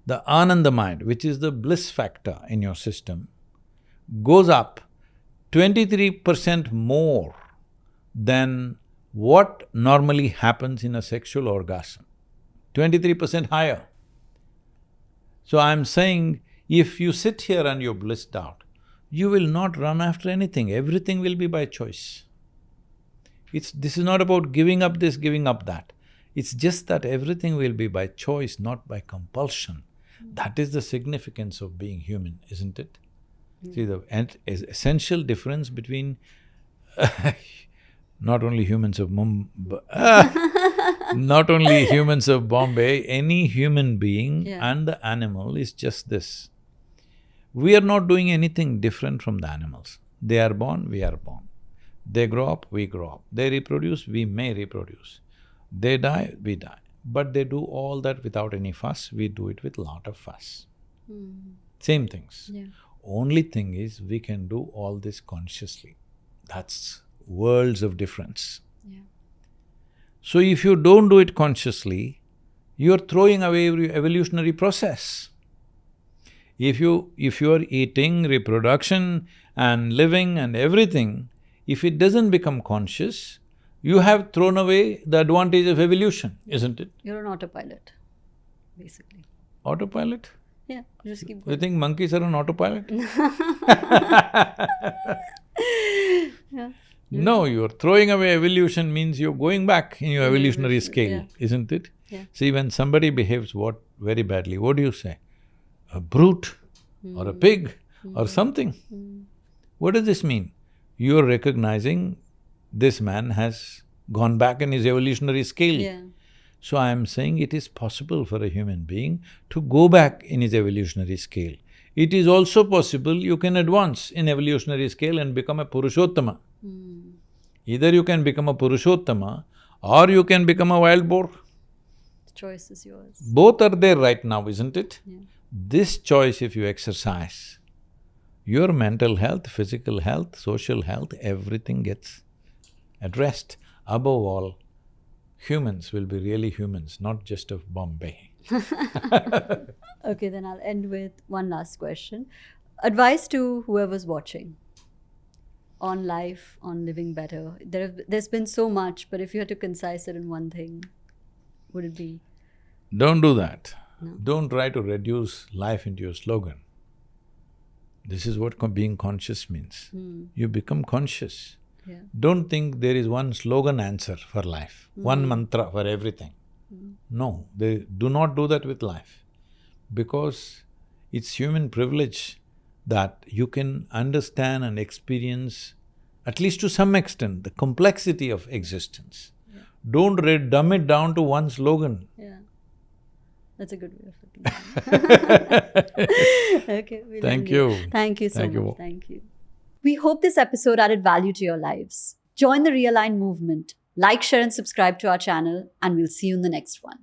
[SPEAKER 2] the Anandamide, which is the bliss factor in your system, goes up 23% more than what normally happens in a sexual orgasm. 23% higher. So I'm saying, if you sit here and you're blissed out, you will not run after anything, everything will be by choice. This is not about giving up this, giving up that. It's just that everything will be by choice, not by compulsion. That is the significance of being human, isn't it? See, the essential difference between not only humans of not only humans of Bombay, any human being and the animal is just this. We are not doing anything different from the animals. They are born, we are born. They grow up, we grow up. They reproduce, we may reproduce. They die, we die. But they do all that without any fuss, we do it with lot of fuss. Same things. Only thing is, we can do all this consciously. That's worlds of difference. So if you don't do it consciously, you're throwing away your evolutionary process. If you are eating, reproduction and living and everything, if it doesn't become conscious, you have thrown away the advantage of evolution, isn't it?
[SPEAKER 1] You're an autopilot, basically.
[SPEAKER 2] Autopilot?
[SPEAKER 1] Yeah, just keep
[SPEAKER 2] You
[SPEAKER 1] going.
[SPEAKER 2] think monkeys are on autopilot? No, you're throwing away evolution means you're going back in your evolutionary scale, isn't it? See, when somebody behaves very badly, what do you say? A brute or a pig or something. What does this mean? You're recognizing this man has gone back in his evolutionary scale. So I'm saying it is possible for a human being to go back in his evolutionary scale. It is also possible you can advance in evolutionary scale and become a Purushottama. Either you can become a Purushottama or you can become a wild boar.
[SPEAKER 1] The choice is yours.
[SPEAKER 2] Both are there right now, isn't it? This choice if you exercise, your mental health, physical health, social health, everything gets addressed. Above all, humans will be really humans, not just of Bombay.
[SPEAKER 1] Okay, then I'll end with one last question. Advice to whoever's watching on life, on living better. There's been so much, but if you had to concise it in one thing, would it be?
[SPEAKER 2] Don't do that.
[SPEAKER 1] No.
[SPEAKER 2] Don't try to reduce life into a slogan. This is what being conscious means. You become conscious. Don't think there is one slogan answer for life, one mantra for everything. No, do not do that with life, because it's human privilege that you can understand and experience, at least to some extent, the complexity of existence. Don't dumb it down to one slogan.
[SPEAKER 1] That's a good way of looking at it. Okay, we'll
[SPEAKER 2] Thank
[SPEAKER 1] end
[SPEAKER 2] you.
[SPEAKER 1] it. Thank you so
[SPEAKER 2] Thank you.
[SPEAKER 1] much. Thank you. We hope this episode added value to your lives. Join the Realign movement. Like, share, and subscribe to our channel, and we'll see you in the next one.